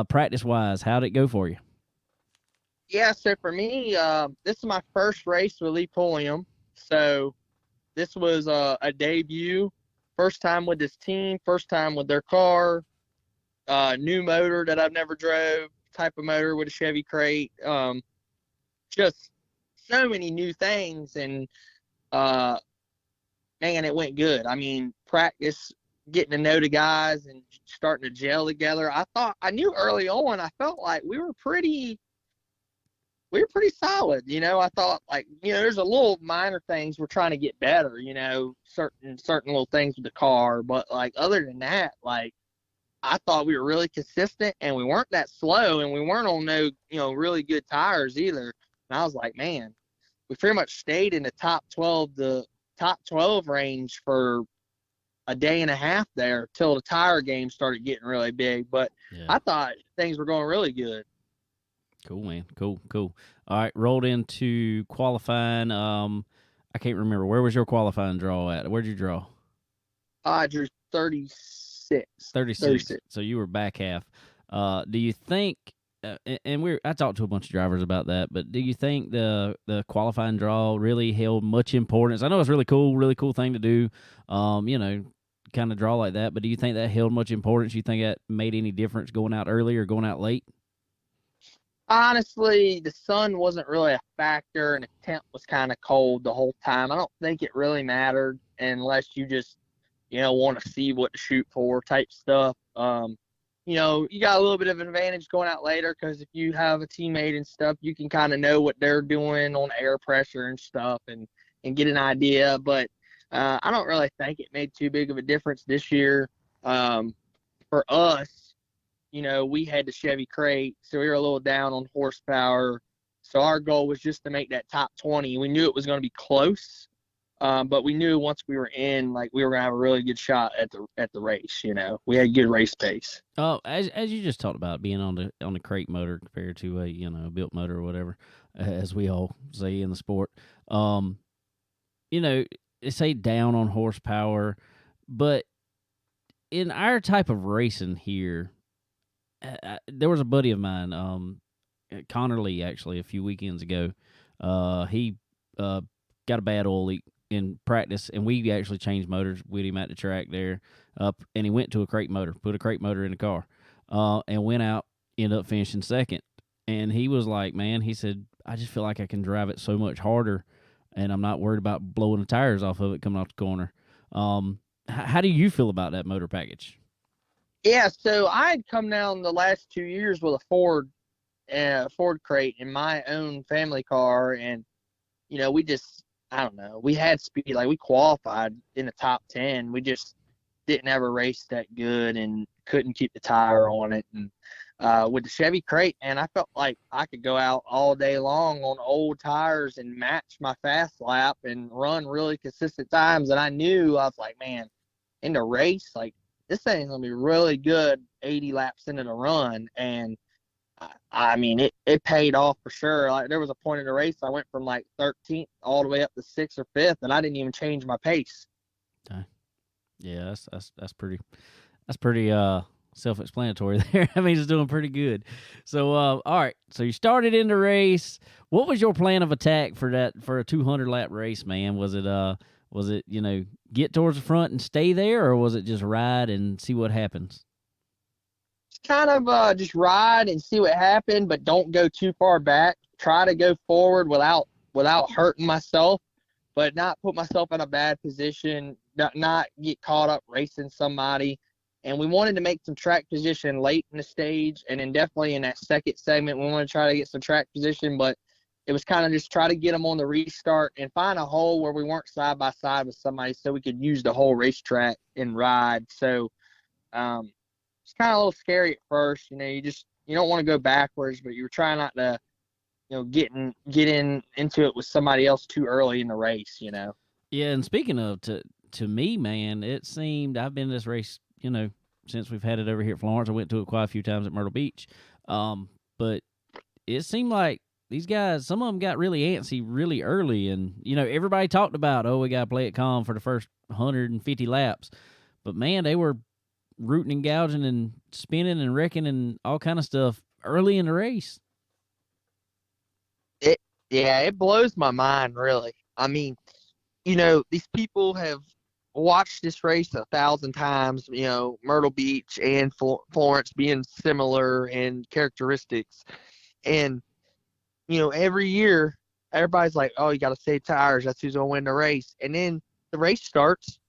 Practice wise, how'd it go for you? Yeah, so for me, this is my first race with Lee Pulliam. So this was a debut, first time with this team, first time with their car, new motor that I've never drove, type of motor with a Chevy crate. Just so many new things, and man, it went good. I mean, practice, getting to know the guys and starting to gel together. I knew early on, I felt like we were pretty solid. I thought, like, there's a little minor things we're trying to get better, certain little things with the car. But, like, other than that, like, I thought we were really consistent, and we weren't that slow, and we weren't on no, really good tires either. And I was like, man, we pretty much stayed in the top 12 range for a day and a half there till the tire game started getting really big. But Yeah. I thought things were going really good. Cool, man. Cool. All right, rolled into qualifying. I can't remember. Where was your qualifying draw at? Where'd you draw? I drew 36. 36. So you were back half. Do you think, I talked to a bunch of drivers about that, but do you think the qualifying draw really held much importance? I know it's really cool thing to do, kind of draw like that, but do you think that held much importance? You think that made any difference going out early or going out late? Honestly, the sun wasn't really a factor, and the temp was kind of cold the whole time. I don't think it really mattered unless you just, want to see what to shoot for type stuff. You got a little bit of an advantage going out later because if you have a teammate and stuff, you can kind of know what they're doing on air pressure and stuff and get an idea. But I don't really think it made too big of a difference this year. For us, we had the Chevy crate, so we were a little down on horsepower. So our goal was just to make that top 20. We knew it was going to be close, but we knew once we were in, like, we were going to have a really good shot at the race. We had good race pace. Oh, as you just talked about being on the crate motor compared to a built motor or whatever, as we all say in the sport. They say down on horsepower, but in our type of racing here, there was a buddy of mine, Connor Lee, actually, a few weekends ago. He got a bad oil leak in practice, and we actually changed motors with him at the track there. And he went to a crate motor, put a crate motor in the car, and went out, ended up finishing second. And he was like, man, he said, I just feel like I can drive it so much harder, and I'm not worried about blowing the tires off of it coming off the corner. How do you feel about that motor package? Yeah, so I had come down the last 2 years with a Ford crate in my own family car, and we just, I don't know, we had speed, like we qualified in the top 10. We just didn't ever race that good and couldn't keep the tire on it. And with the Chevy crate, and I felt like I could go out all day long on old tires and match my fast lap and run really consistent times. And I knew, I was like, man, in the race, like, this thing's going to be really good 80 laps into the run. And, I mean, it paid off for sure. Like, there was a point in the race I went from, like, 13th all the way up to 6th or 5th, and I didn't even change my pace. Okay. Yeah, that's pretty self-explanatory there. I mean, it's doing pretty good. So, all right. So you started in the race. What was your plan of attack for a 200-lap race, man? Was it, get towards the front and stay there, or was it just ride and see what happens? It's kind of just ride and see what happened, but don't go too far back. Try to go forward without hurting myself, but not put myself in a bad position, not get caught up racing somebody. And we wanted to make some track position late in the stage, and then definitely in that second segment, we want to try to get some track position, but it was kind of just try to get them on the restart and find a hole where we weren't side by side with somebody so we could use the whole racetrack and ride. So it's kind of a little scary at first. You don't want to go backwards, but you're trying not to, get into it with somebody else too early in the race, Yeah, and speaking of, to me, man, it seemed I've been in this race, since we've had it over here at Florence. I went to it quite a few times at Myrtle Beach. But it seemed like these guys, some of them got really antsy really early, and, everybody talked about, we got to play it calm for the first 150 laps. But, man, they were rooting and gouging and spinning and wrecking and all kind of stuff early in the race. It blows my mind, really. I mean, these people have watched this race 1,000 times, Myrtle Beach and Florence being similar in characteristics. And, every year, everybody's like, you got to save tires. That's who's going to win the race. And then the race starts,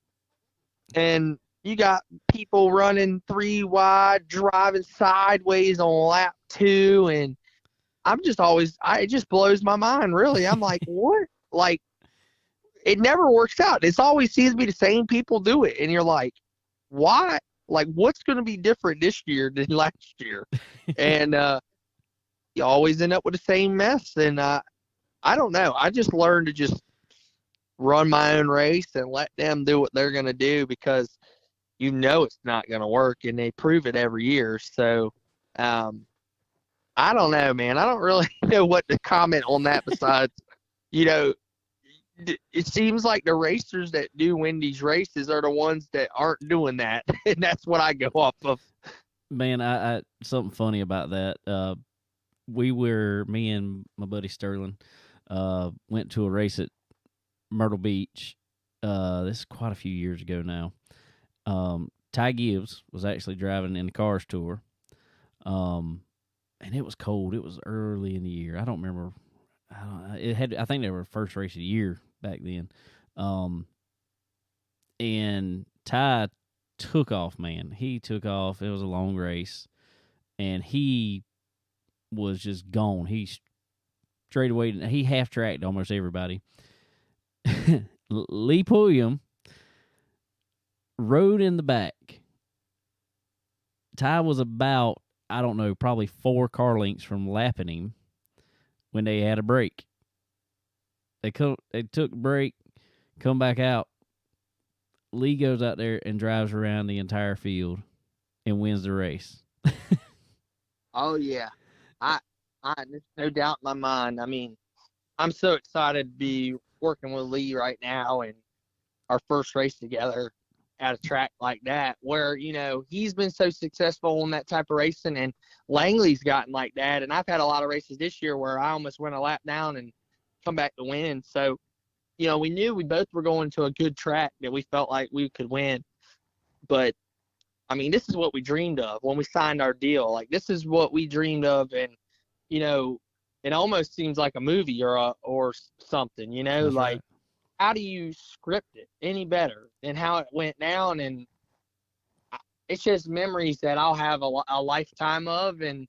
and you got people running 3 wide, driving sideways on lap 2, and it just blows my mind, really. I'm like, what? Like, it never works out. It always seems to be the same people do it, and you're like, why? Like, what's going to be different this year than last year? And you always end up with the same mess, and I don't know. I just learned to just run my own race and let them do what they're going to do, because it's not going to work, and they prove it every year. So I don't know, man. I don't really know what to comment on that besides, it seems like the racers that do win these races are the ones that aren't doing that, and that's what I go off of. Man, I something funny about that. Me and my buddy Sterling went to a race at Myrtle Beach. This is quite a few years ago now. Ty Gibbs was actually driving in the Cars Tour. And it was cold. It was early in the year. I don't remember. I think they were first race of the year back then. And Ty took off, man. He took off. It was a long race, and he was just gone. He straight away. He half tracked almost everybody. Lee Pulliam rode in the back. Ty was about, I don't know, probably 4 car lengths from lapping him when they had a break. They took a break, come back out. Lee goes out there and drives around the entire field and wins the race. Oh yeah, there's no doubt in my mind. I mean, I'm so excited to be working with Lee right now, and our first race together at a track like that, where he's been so successful in that type of racing, and Langley's gotten like that. And I've had a lot of races this year where I almost went a lap down and come back to win. So, we knew we both were going to a good track that we felt like we could win. But I mean, this is what we dreamed of when we signed our deal. Like, this is what we dreamed of, and it almost seems like a movie or something. That's like. Right. How do you script it any better than how it went down? And it's just memories that I'll have a lifetime of, and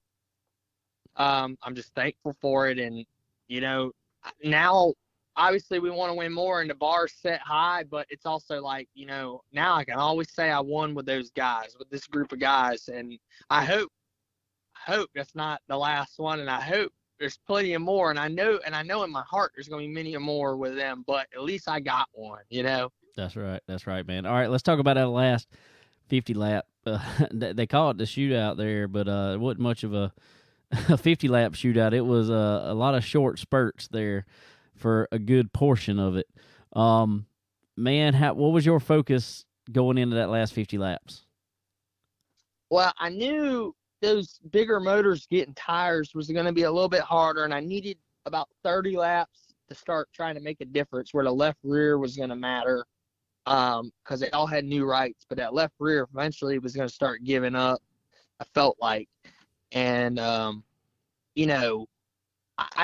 I'm just thankful for it. And now obviously we want to win more, and the bar's set high, but it's also like, now I can always say I won with those guys, with this group of guys, and I hope that's not the last one, and I hope there's plenty of more, and I know in my heart there's going to be many more with them, but at least I got one, That's right, man. All right, let's talk about that last 50 lap. They call it the shootout there, but it wasn't much of a 50 lap shootout. It was a lot of short spurts there for a good portion of it. Man, what was your focus going into that last 50 laps? Well, I knew those bigger motors getting tires was going to be a little bit harder, and I needed about 30 laps to start trying to make a difference where the left rear was going to matter, because they all had new rights, but that left rear eventually was going to start giving up, I felt like. And I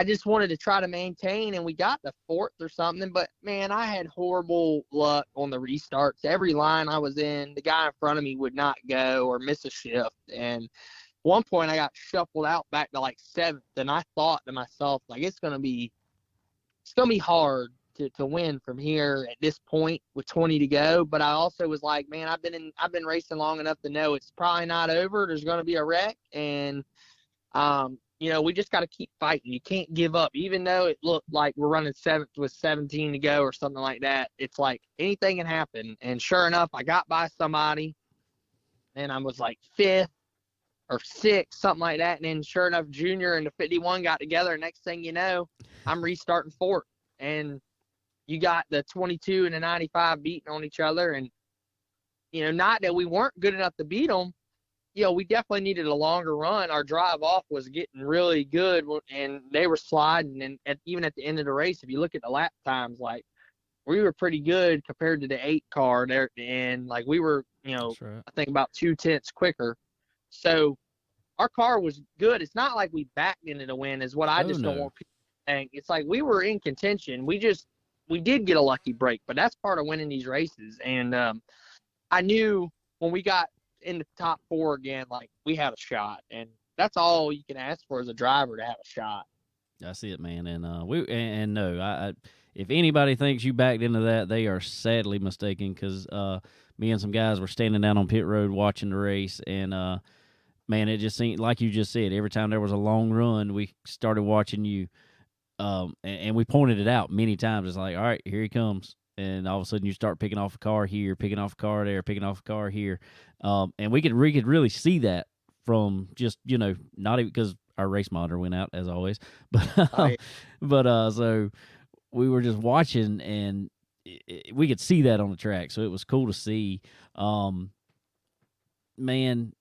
just wanted to try to maintain, and we got the 4th or something, but man, I had horrible luck on the restarts. Every line I was in, the guy in front of me would not go or miss a shift, and one point I got shuffled out back to like 7th, and I thought to myself, like, it's gonna be hard to win from here at this point with 20 to go. But I also was like, man, I've been racing long enough to know it's probably not over. There's gonna be a wreck, and we just got to keep fighting. You can't give up, even though it looked like we're running 7th with 17 to go or something like that. It's like anything can happen. And sure enough, I got by somebody, and I was like 5th or 6th, something like that. And then sure enough, Junior and the 51 got together. Next thing you know, I'm restarting 4th. And you got the 22 and the 95 beating on each other. And, not that we weren't good enough to beat them. We definitely needed a longer run. Our drive off was getting really good, and they were sliding. And even at the end of the race, if you look at the lap times, like, we were pretty good compared to the 8 car there at the end. Like, we were, That's right. I think about 2/10 quicker. So our car was good. It's not like we backed into the win, is what I don't want people to think. It's like we were in contention. We did get a lucky break, but that's part of winning these races. And I knew when we got in the top 4 again, like, we had a shot, and that's all you can ask for as a driver, to have a shot. That's it, man. And no, I if anybody thinks you backed into that, they are sadly mistaken, because me and some guys were standing down on pit road watching the race, and man, it just seemed like you just said. Every time there was a long run, we started watching you, and we pointed it out many times. It's like, all right, here he comes, and all of a sudden you start picking off a car here, picking off a car there, picking off a car here, and we could really see that from just, not even because our race monitor went out as always, but so we were just watching, and we could see that on the track, so it was cool to see, man.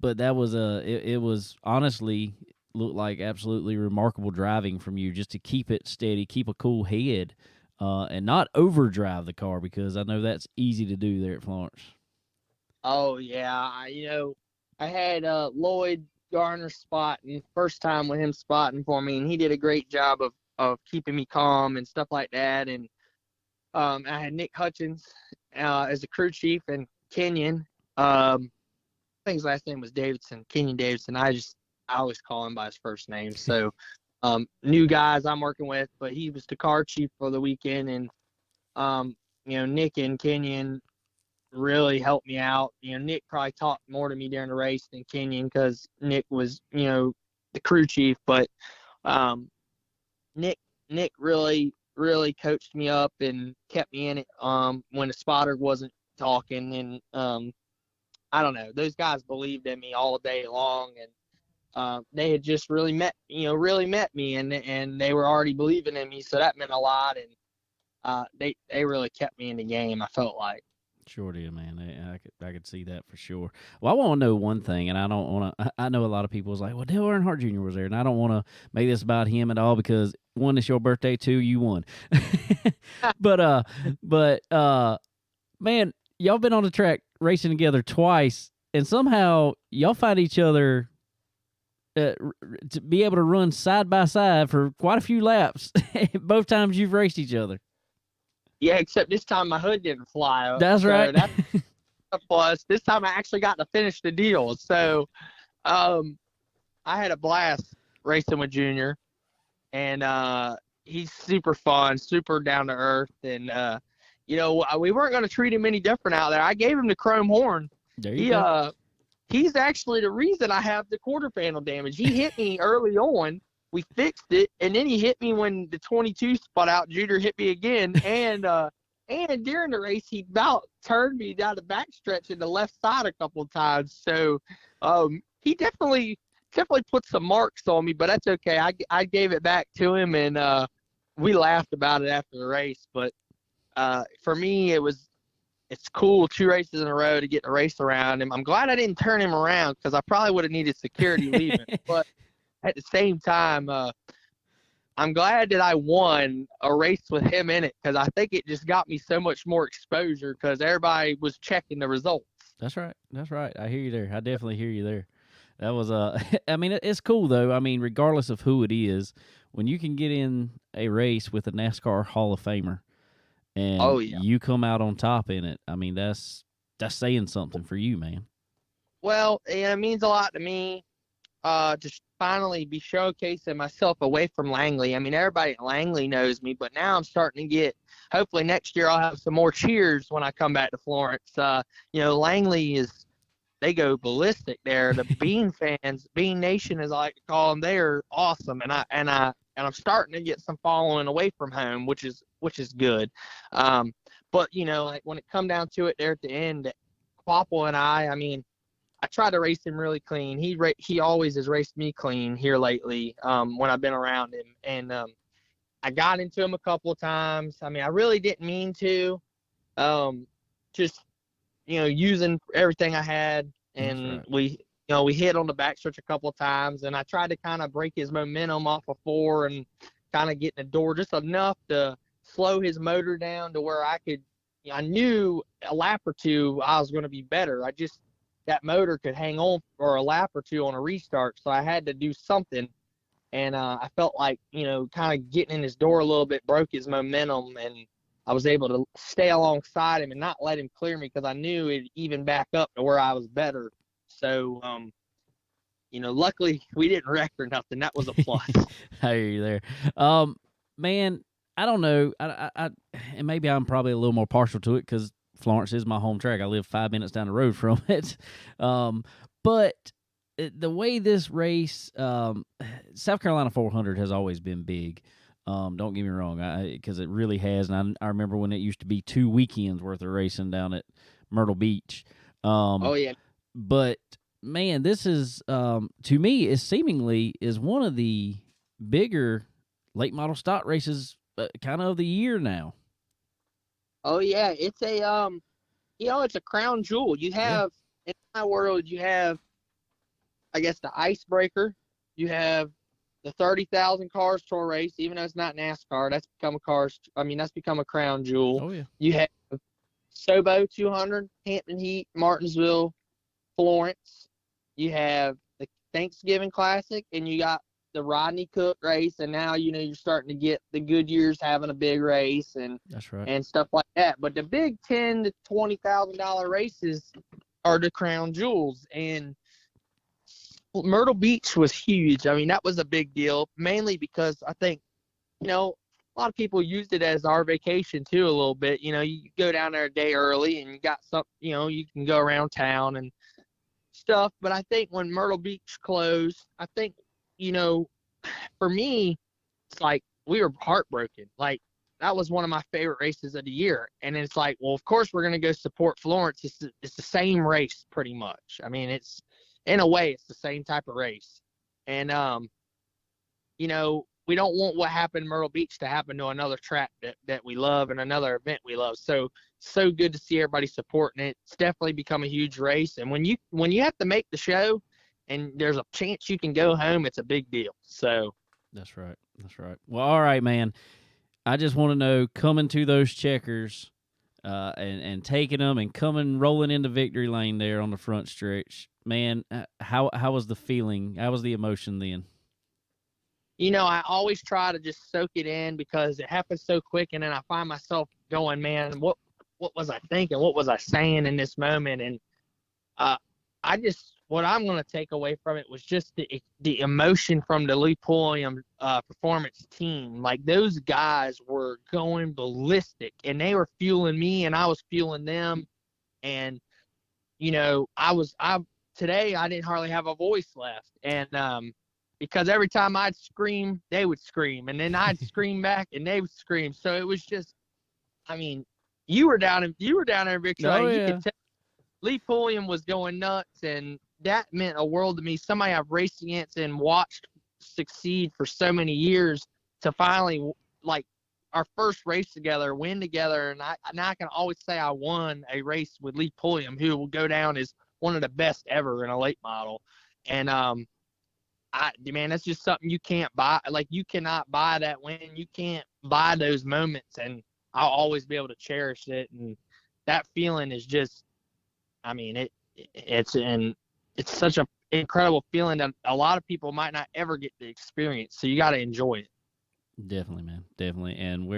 But that was it was honestly looked like absolutely remarkable driving from you, just to keep it steady, keep a cool head, and not overdrive the car, because I know that's easy to do there at Florence. Oh yeah, I had Lloyd Garner spotting, first time with him spotting for me, and he did a great job of keeping me calm and stuff like that. And I had Nick Hutchins as the crew chief, and Kenyon. I think his last name was Davidson, Kenyon Davidson. I always call him by his first name. So new guys I'm working with, but he was the car chief for the weekend, and Nick and Kenyon really helped me out. Nick probably talked more to me during the race than Kenyon, because Nick was, the crew chief. But Nick really coached me up and kept me in it when the spotter wasn't talking. And I don't know, those guys believed in me all day long, and they had just really met me, and they were already believing in me, so that meant a lot. And they really kept me in the game, I felt like. Sure did, man. I could see that for sure. Well, I want to know one thing, and I don't want to. I know a lot of people was like, "Well, Dale Earnhardt Jr. was there," and I don't want to make this about him at all, because one, it's your birthday, two, you won. but man, y'all been on the track racing together twice, and somehow y'all find each other to be able to run side by side for quite a few laps. Both times you've raced each other. Yeah, except this time my hood didn't fly up. That's right. That's a plus. This time I actually got to finish the deal. So I had a blast racing with Junior, and he's super fun, super down to earth, and we weren't going to treat him any different out there. I gave him the chrome horn. There you go. He's actually the reason I have the quarter panel damage. He hit me early on. We fixed it, and then he hit me when the 22 spun out. Junior hit me again, and during the race, he about turned me down the backstretch in the left side a couple of times. So he definitely put some marks on me, but that's okay. I gave it back to him, and we laughed about it after the race. But for me, it's cool 2 races in a row to get to race around him. I'm glad I didn't turn him around, because I probably would have needed security leaving. But at the same time, I'm glad that I won a race with him in it, because I think it just got me so much more exposure, because everybody was checking the results. That's right. I hear you there. I definitely hear you there. That was I mean, it's cool though. I mean, regardless of who it is, when you can get in a race with a NASCAR Hall of Famer, and you come out on top in it, I mean, that's saying something for you, man. Well, it means a lot to me. Just finally be showcasing myself away from Langley. I mean, everybody at Langley knows me, but now I'm starting to get, hopefully next year I'll have some more cheers when I come back to Florence. Langley they go ballistic there. The Bean fans, Bean Nation as I like to call them, they are awesome. And I'm starting to get some following away from home, which is good. But like when it come down to it there at the end, Quapple and I mean, I try to race him really clean. He always has raced me clean here lately when I've been around him. And I got into him a couple of times. I mean, I really didn't mean to. Just, using everything I had. And right. We hit on the backstretch a couple of times. And I tried to kind of break his momentum off of 4 and kind of get in the door just enough to slow his motor down to where I knew a lap or two I was going to be better. That motor could hang on for a lap or two on a restart, so I had to do something. And I felt like, kind of getting in his door a little bit broke his momentum, and I was able to stay alongside him and not let him clear me because I knew it'd even back up to where I was better. So, luckily we didn't wreck or nothing. That was a plus. I hear you there. Man, I don't know. And maybe I'm probably a little more partial to it because Florence is my home track. I live 5 minutes down the road from it. But the way this race, South Carolina 400 has always been big. Don't get me wrong, because it really has. And I remember when it used to be 2 weekends worth of racing down at Myrtle Beach. Oh yeah. But man, this is to me is seemingly is one of the bigger late model stock races, kind of the year now. Oh yeah, it's a it's a crown jewel. You have in my world, you have, I guess, the icebreaker. You have the 30,000 cars tour race, even though it's not NASCAR. That's become a crown jewel. Oh yeah. You have Sobo 200, Hampton Heat, Martinsville, Florence. You have the Thanksgiving Classic, and you got the Rodney Cook race, and now you're starting to get the Goodyears having a big race and That's right. and stuff like that. But the big $10,000 to $20,000 races are the crown jewels, and Myrtle Beach was huge. I mean, that was a big deal, mainly because I think a lot of people used it as our vacation too a little bit. You go down there a day early and you got some, you can go around town and stuff. But I think when Myrtle Beach closed, I think, for me, it's like we were heartbroken. Like, that was one of my favorite races of the year. And it's like, well, of course we're going to go support Florence. It's the same race pretty much. I mean, in a way, it's the same type of race. And, we don't want what happened in Myrtle Beach to happen to another track that we love and another event we love. So good to see everybody supporting it. It's definitely become a huge race. And when you have to make the show and there's a chance you can go home, it's a big deal. So That's right. Well, all right, man. I just want to know, coming to those checkers, and taking them and rolling into victory lane there on the front stretch, man, how was the feeling? How was the emotion then? I always try to just soak it in because it happens so quick, and then I find myself going, man, what was I thinking? What was I saying in this moment? And what I'm going to take away from it was just the emotion from the Lee Pulliam performance team. Like, those guys were going ballistic, and they were fueling me, and I was fueling them. And today I didn't hardly have a voice left, and because every time I'd scream, they would scream, and then I'd scream back, and they would scream. So it was just, I mean, you were down in victory. Oh, You yeah. could tell Lee Pulliam was going nuts, and that meant a world to me. Somebody I've raced against and watched succeed for so many years to finally, like, our first race together, win together, and I can always say I won a race with Lee Pulliam, who will go down as one of the best ever in a late model. And man, that's just something you can't buy. Like, you cannot buy that win. You can't buy those moments, and I'll always be able to cherish it. And that feeling is just, I mean, it's such an incredible feeling that a lot of people might not ever get to experience. So you got to enjoy it. Definitely, man. Definitely. And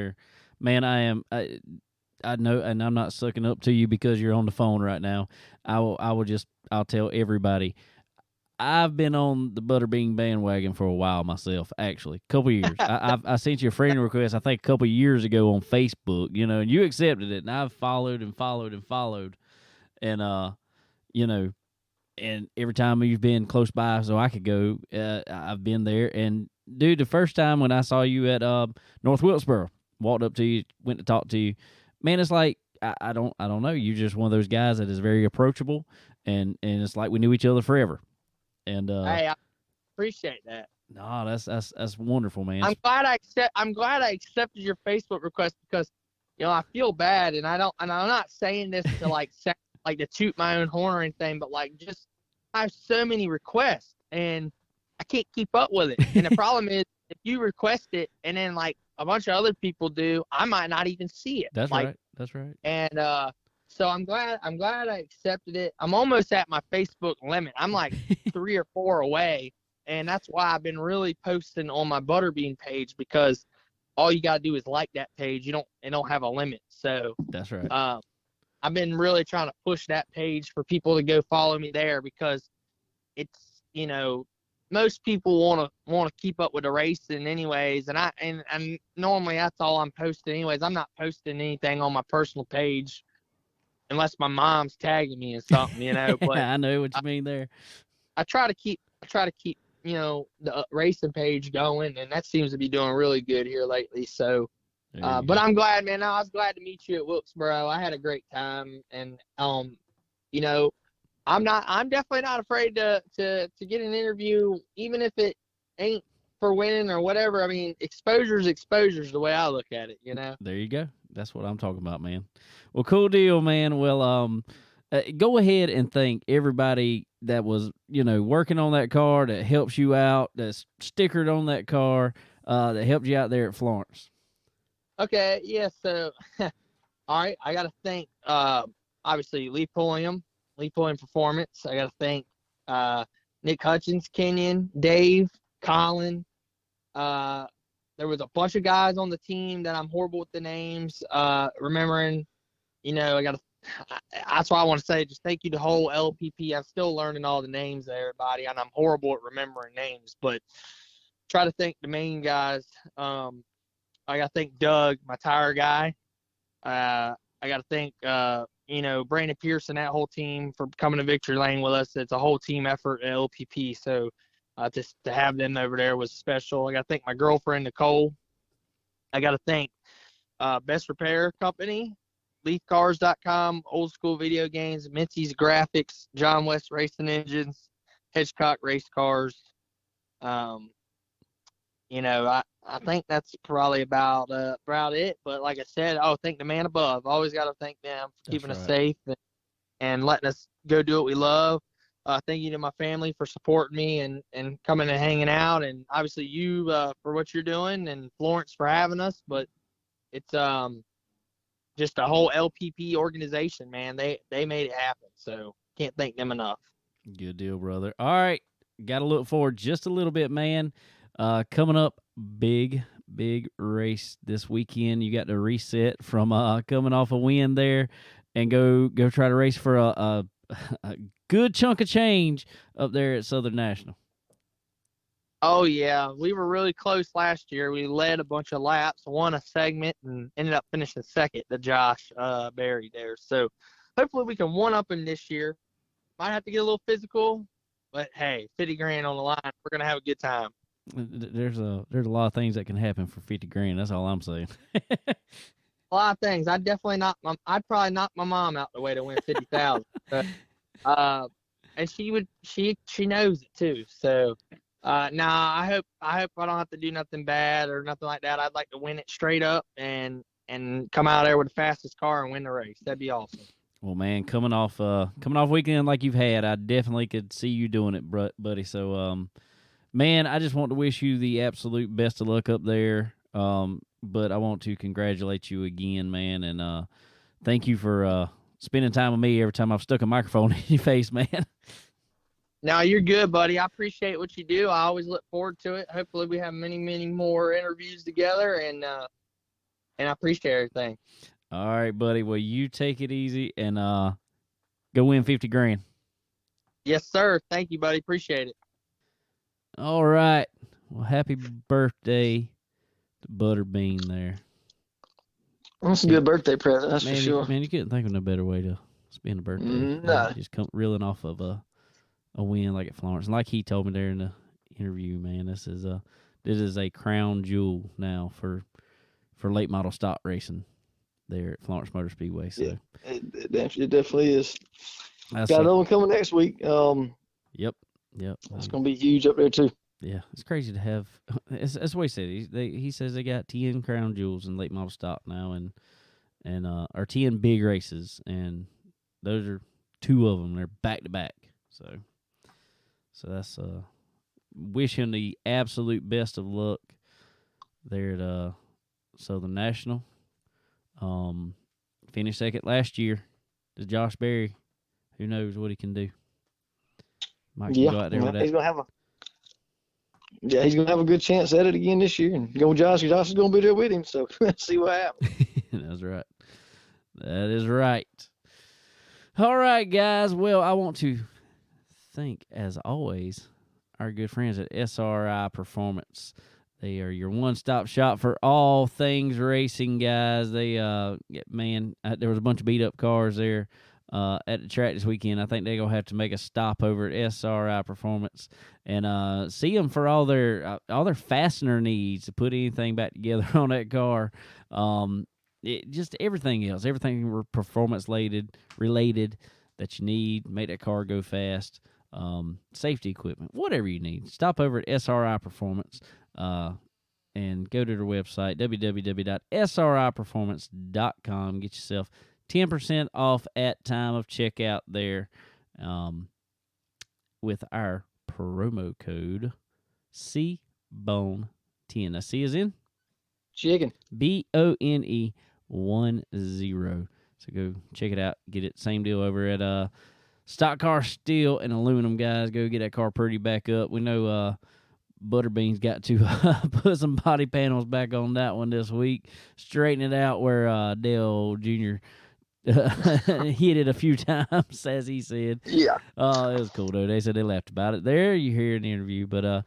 I know, and I'm not sucking up to you because you're on the phone right now. I'll tell everybody, I've been on the Butterbean bandwagon for a while myself, actually. A couple years. I sent you a friend request, I think, a couple years ago on Facebook, and you accepted it, and I've followed and followed and followed. And, and every time you've been close by so I could go, I've been there. And, dude, the first time when I saw you at North Wilkesboro, walked up to you, went to talk to you, man, it's like, I don't know. You're just one of those guys that is very approachable, and it's like we knew each other forever. And Hey, I appreciate that. No, that's wonderful, man. I'm glad I accepted your Facebook request because, I feel bad, and I'm not saying this to sound like to toot my own horn or anything, but just I have so many requests and I can't keep up with it. And the problem is, if you request it and then a bunch of other people do, I might not even see it. That's right. That's right. And so I'm glad I accepted it. I'm almost at my Facebook limit. I'm 3 or 4 away, and that's why I've been really posting on my Butterbean page, because all you got to do is like that page. It don't have a limit. So That's right. I've been really trying to push that page for people to go follow me there, because it's, most people want to keep up with the racing anyways, and normally that's all I'm posting anyways. I'm not posting anything on my personal page unless my mom's tagging me in something, But I know what you mean there. I try to keep the racing page going, and that seems to be doing really good here lately. So, but I'm glad, man. I was glad to meet you at Wilkesboro. I had a great time, and I'm definitely not afraid to get an interview, even if it ain't for winning or whatever. I mean, exposure's the way I look at it, There you go. That's what I'm talking about, man. Well, cool deal, man. Well, go ahead and thank everybody that was, working on that car, that helps you out, that's stickered on that car, that helped you out there at Florence. Okay, yeah, so, all right, I got to thank, obviously, Lee Pulliam Performance. I got to thank Nick Hutchins, Kenyon, Dave, Colin. There was a bunch of guys on the team that I'm horrible with the names. Remembering, that's why I want to say just thank you to the whole LPP. I'm still learning all the names of everybody, and I'm horrible at remembering names, but try to thank the main guys. I got to thank Doug, my tire guy. I got to thank, Brandon Pearson, that whole team, for coming to Victory Lane with us. It's a whole team effort at LPP. So just to have them over there was special. I got to thank my girlfriend, Nicole. I got to thank Best Repair Company, LeafCars.com, Old School Video Games, Mincy's Graphics, John West Racing Engines, Hitchcock Race Cars. I think that's probably about it. But like I said, thank the man above. Always got to thank them for keeping us safe and letting us go do what we love. Thank you to my family for supporting me and coming and hanging out, and obviously you for what you're doing, and Florence for having us. But it's just a whole LPP organization, man. They made it happen, so can't thank them enough. Good deal, brother. All right, got to look forward just a little bit, man. Coming up, big race this weekend. You got to reset from coming off a win there and go try to race for a good chunk of change up there at Southern National. Oh, yeah. We were really close last year. We led a bunch of laps, won a segment, and ended up finishing second to Josh Berry there. So hopefully we can one-up him this year. Might have to get a little physical, but hey, $50,000 on the line. We're going to have a good time. There's a lot of things that can happen for $50,000. That's all I'm saying. A lot of things. I'd probably knock my mom out the way to win 50,000. And she knows it too. So I hope I don't have to do nothing bad or nothing like that. I'd like to win it straight up and come out there with the fastest car and win the race. That'd be awesome. Well, man, coming off weekend like you've had, I definitely could see you doing it, buddy. So man, I just want to wish you the absolute best of luck up there. But I want to congratulate you again, man, and thank you for spending time with me every time I've stuck a microphone in your face, man. No, you're good, buddy. I appreciate what you do. I always look forward to it. Hopefully we have many, many more interviews together, and I appreciate everything. All right, buddy. Well, you take it easy and go win $50,000. Yes, sir. Thank you, buddy. Appreciate it. All right. Well, happy birthday to Butterbean there. That's a good birthday present, that's man, for sure. Man, you couldn't think of no better way to spend a birthday. No. Just come reeling off of a win like at Florence. And like he told me there in the interview, man, this is a crown jewel now for late model stock racing there at Florence Motor Speedway. So yeah, it definitely is. Got another one coming next week. Yep. It's going to be huge up there too. Yeah, it's crazy to have. That's what he said. He says they got 10 crown jewels in late model stock now, and or 10 big races, and those are 2 of them. They're back to back. So that's wish him the absolute best of luck there at Southern National. Finished second last year to Josh Berry. Who knows what he can do? Mike can go out there with that. He's gonna Yeah, he's gonna have a good chance at it again this year. And go Josh. Josh is gonna be there with him. So let's see what happens. That's right. That is right. All right, guys. Well, I want to thank, as always, our good friends at SRI Performance. They are your one-stop shop for all things racing, guys. They, there was a bunch of beat-up cars there at the track this weekend. I think they're going to have to make a stop over at SRI Performance and see them for all their fastener needs to put anything back together on that car. Just everything else, everything performance related that you need, make that car go fast. Safety equipment, whatever you need. Stop over at SRI Performance and go to their website, www.sriperformance.com. Get yourself 10% off at time of checkout there with our promo code CBONE10. Now, C is in? Chicken. BONE10. So go check it out. Get it. Same deal over at Stock Car Steel and Aluminum, guys. Go get that car pretty back up. We know Butterbean's got to put some body panels back on that one this week. Straighten it out where Dale Jr. hit it a few times, as he said. Yeah. It was cool, though. They said they laughed about it. There you hear in the interview. But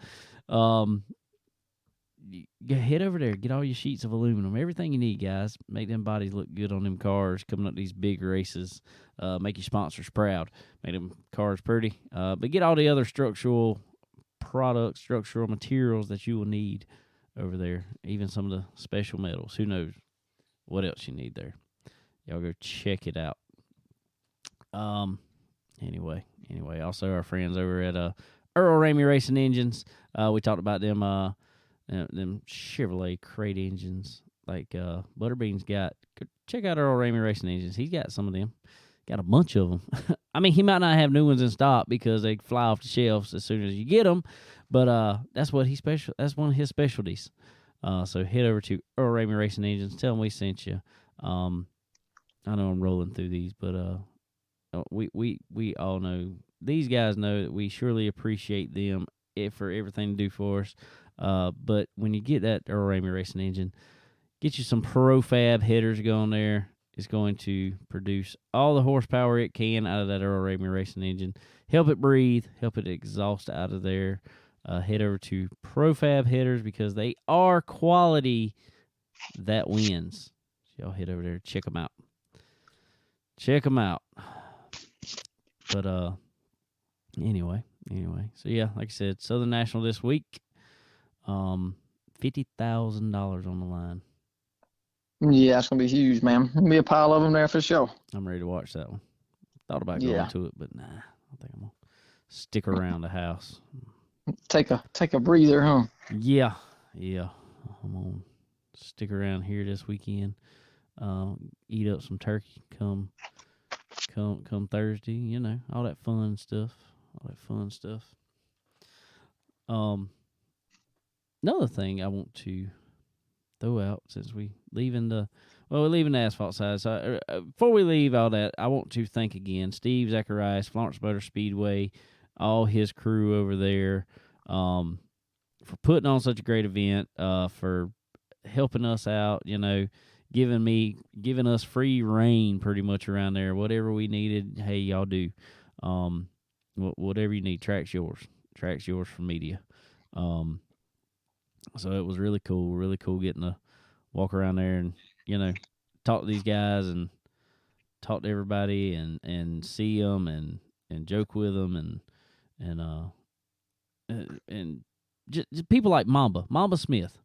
head over there. Get all your sheets of aluminum. Everything you need, guys. Make them bodies look good on them cars coming up these big races. Make your sponsors proud. Make them cars pretty. But get all the other structural products, structural materials that you will need over there. Even some of the special metals. Who knows what else you need there. Y'all go check it out. Anyway. Also our friends over at Earl Ramey Racing Engines. We talked about them Chevrolet crate engines like Butterbean's got. Check out Earl Ramey Racing Engines. He's got some of them. Got a bunch of them. I mean, he might not have new ones in stock because they fly off the shelves as soon as you get them, but that's what that's one of his specialties. So head over to Earl Ramey Racing Engines. Tell them we sent you. I know I'm rolling through these, but we all know, these guys know that we surely appreciate them for everything they do for us. But when you get that Earl Ramey Racing Engine, get you some ProFab headers going there. It's going to produce all the horsepower it can out of that Earl Ramey Racing Engine. Help it breathe. Help it exhaust out of there. Head over to ProFab headers because they are quality that wins. So y'all head over there. Check them out. But anyway. So yeah, like I said, Southern National this week. $50,000 on the line. Yeah, it's gonna be huge, man. Gonna be a pile of them there for sure. I'm ready to watch that one. Thought about going to it, but nah. I think I'm gonna stick around the house. Take a breather, huh? Yeah. I'm gonna stick around here this weekend. Eat up some turkey. Come Thursday. You know, all that fun stuff. Another thing I want to throw out since we're leaving the asphalt side. So before we leave all that, I want to thank again Steve Zacharias, Florence Motor Speedway, all his crew over there, for putting on such a great event, for helping us out, you know, giving us free reign pretty much around there. Whatever we needed, hey, y'all do. Whatever you need, track's yours for media. So it was really cool getting to walk around there and, you know, talk to these guys and talk to everybody and see them and joke with them and just people like Mamba Smith.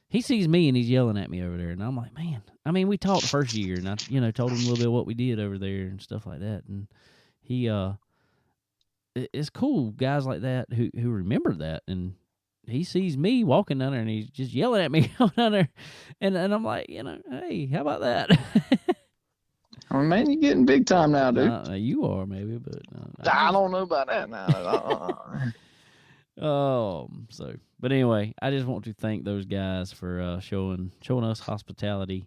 He sees me and he's yelling at me over there, and I'm like, man. I mean, we talked the first year, and I, you know, told him a little bit of what we did over there and stuff like that, and he it's cool guys like that who remember that, and he sees me walking down there and he's just yelling at me down there, and I'm like, you know, hey, how about that? Oh, man, you're getting big time now, dude. You are maybe, but I don't know about that now. But anyway, I just want to thank those guys for showing us hospitality,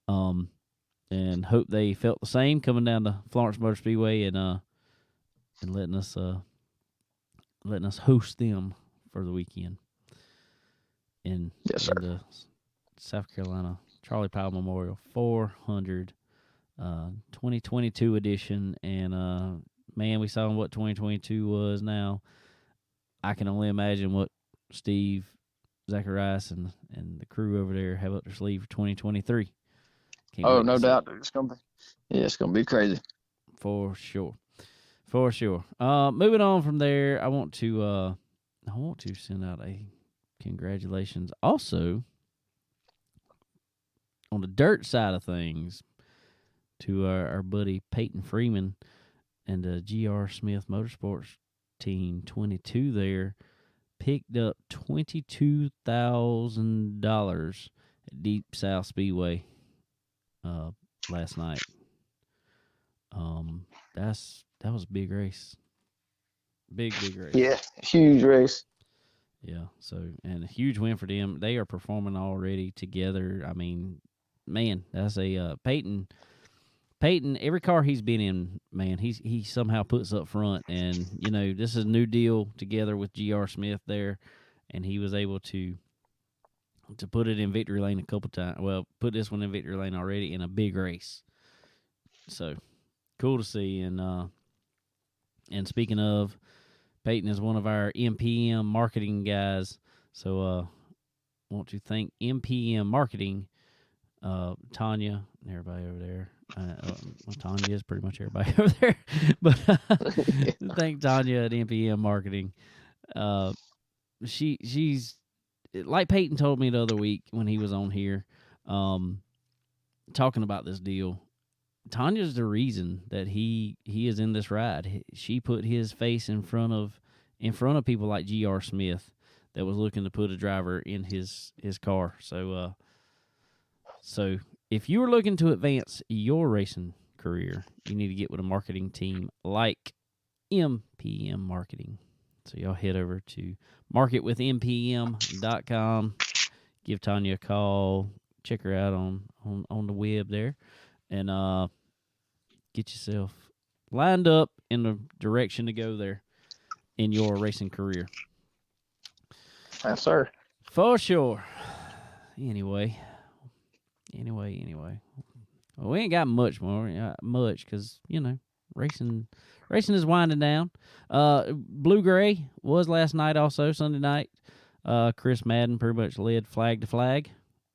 and hope they felt the same coming down to Florence Motor Speedway and letting us host them for the weekend. Yes, sir. in the South Carolina Charlie Powell Memorial 400 2022 edition. And man, we saw what 2022 was. Now I can only imagine what Steve Zacharias and the crew over there have up their sleeve for 2023. Can't Oh, wait no to see doubt. It's gonna be crazy. for sure. For sure. Moving on from there, I want to send out a congratulations. Also, on the dirt side of things, to our buddy Peyton Freeman and the GR Smith Motorsports Team 22 there, picked up $22,000 at Deep South Speedway last night. That was a big race. Big race. Yeah, huge race. Yeah, so, and a huge win for them. They are performing already together. I mean, man, that's a Peyton, every car he's been in, man, he somehow puts up front. And, you know, this is a new deal together with GR Smith there, and he was able to put it in victory lane a couple times. Well, put this one in victory lane already in a big race. So, cool to see. And speaking of, Peyton is one of our MPM marketing guys. So, want to thank MPM Marketing, Tanya, and everybody over there. Well, Tanya is pretty much everybody over there. But thank Tanya at MPM Marketing. She's like Peyton told me the other week when he was on here, talking about this deal. Tanya's the reason that he is in this ride. She put his face in front of people like GR Smith that was looking to put a driver in his car. So if you are looking to advance your racing career, you need to get with a marketing team like MPM Marketing. So y'all head over to marketwithmpm.com. Give Tanya a call. Check her out on the web there. And get yourself lined up in the direction to go there in your racing career. Yes, sir. For sure. Anyway. Well, we ain't got much more. Because, you know, racing is winding down. Blue Gray was last night also, Sunday night. Chris Madden pretty much led flag to flag,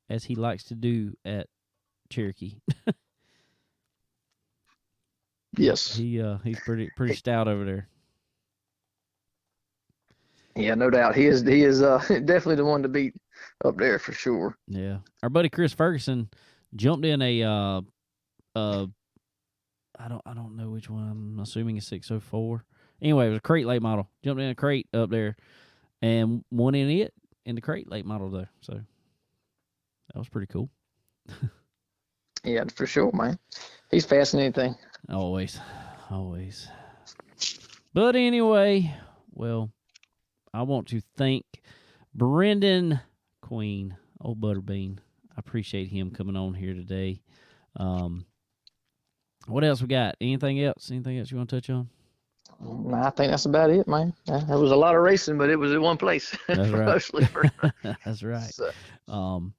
as he likes to do at Cherokee. Yes. He's pretty stout over there. Yeah, no doubt. He is definitely the one to beat up there for sure. Yeah. Our buddy Chris Ferguson jumped in a I don't know which one. I'm assuming a 604. Anyway, it was a crate late model. Jumped in a crate up there and won in the crate late model though. So that was pretty cool. Yeah, for sure, man. He's fast in anything. Always. But anyway, well, I want to thank Brenden Queen, old Butterbean. I appreciate him coming on here today. What else we got? Anything else you want to touch on? Nah, I think that's about it, man. There was a lot of racing, but it was in one place. That's right. Mostly. That's right. So.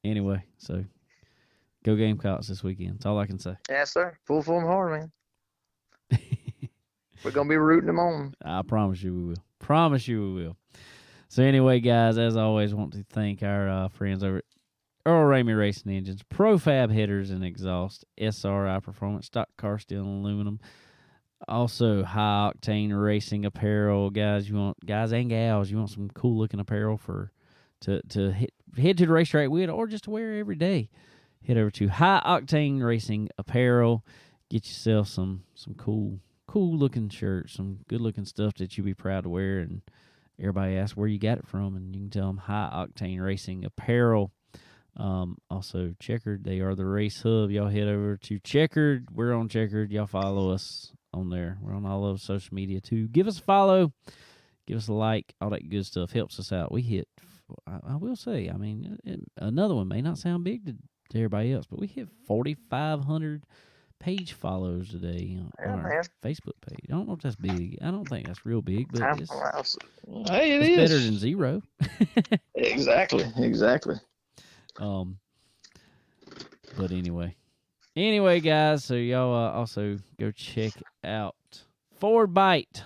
Anyway, so go Gamecocks this weekend. That's all I can say. Yes, sir. Full form hard, man. We're going to be rooting them on. I promise you we will. So anyway, guys, as always, I want to thank our friends over at Earl Ramey Racing Engines, Profab Headers and Exhaust, SRI Performance, Stock Car Steel and Aluminum. Also, High Octane Racing Apparel, guys and gals, you want some cool looking apparel to head to the racetrack with, or just to wear every day. Head over to High Octane Racing Apparel. Get yourself some cool looking shirts, some good looking stuff that you'll be proud to wear. And everybody asks where you got it from, and you can tell them High Octane Racing Apparel. Also, Checkered, they are the race hub. Y'all head over to Checkered. We're on Checkered. Y'all follow us on there. We're on all of social media too. Give us a follow, give us a like, all that good stuff helps us out. We hit, I will say, I mean, another one may not sound big to everybody else, but we hit 4,500 page follows today on Yeah, our man. Facebook page. I don't know if that's big. I don't think that's real big, but it's Hey, it it's is better than 0. Exactly. But anyway, guys. So y'all also go check out Forward Bite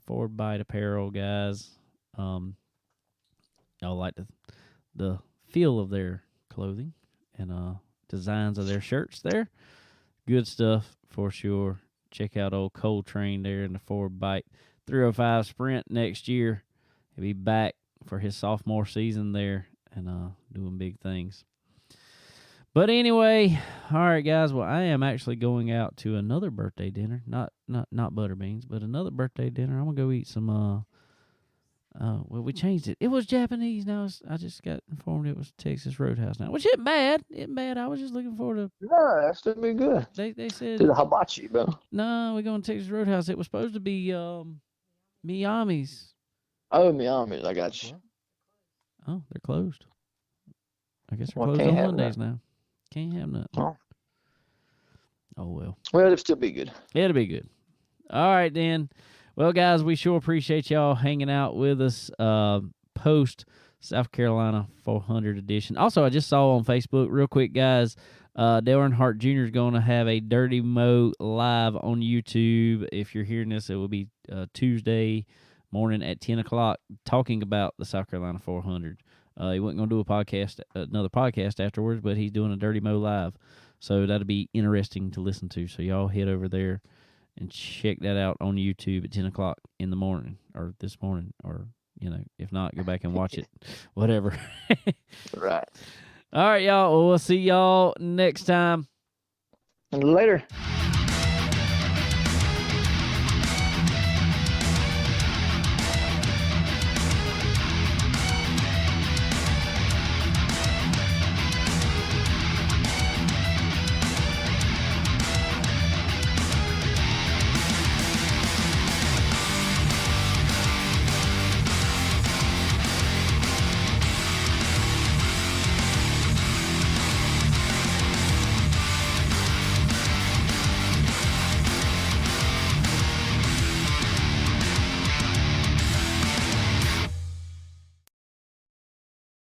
apparel, guys. Y'all like the feel of their clothing and designs of their shirts there. Good stuff for sure. Check out old Coltrane there in the Forward Bite 305 Sprint next year. He'll be back for his sophomore season there and doing big things. But anyway, all right, guys. Well, I am actually going out to another birthday dinner. Not Butterbeans, but another birthday dinner. I'm gonna go eat some. Well, we changed it. It was Japanese. Now I just got informed it was Texas Roadhouse now, which isn't bad. I was just looking forward to. No, that's gonna be good. They said Do the hibachi, bro. no. We're going to Texas Roadhouse. It was supposed to be Miami's. Oh, Miami, I got you. Oh, they're closed. I guess they're Well, closed can't on have Mondays now. Can't have nothing. Oh. Oh well. Well, it'll still be good. It'll be good. All right, then. Well, guys, we sure appreciate y'all hanging out with us post South Carolina 400 edition. Also, I just saw on Facebook, real quick, guys, Dale Earnhardt Jr. is going to have a Dirty Mo live on YouTube. If you're hearing this, it will be Tuesday morning at 10 o'clock talking about the South Carolina 400. He wasn't going to do another podcast afterwards, but he's doing a Dirty Mo live. So that'll be interesting to listen to. So y'all head over there and check that out on YouTube at 10 o'clock in the morning or this morning. Or, if not, go back and watch it. Whatever. Right. All right, y'all. Well, we'll see y'all next time. And later.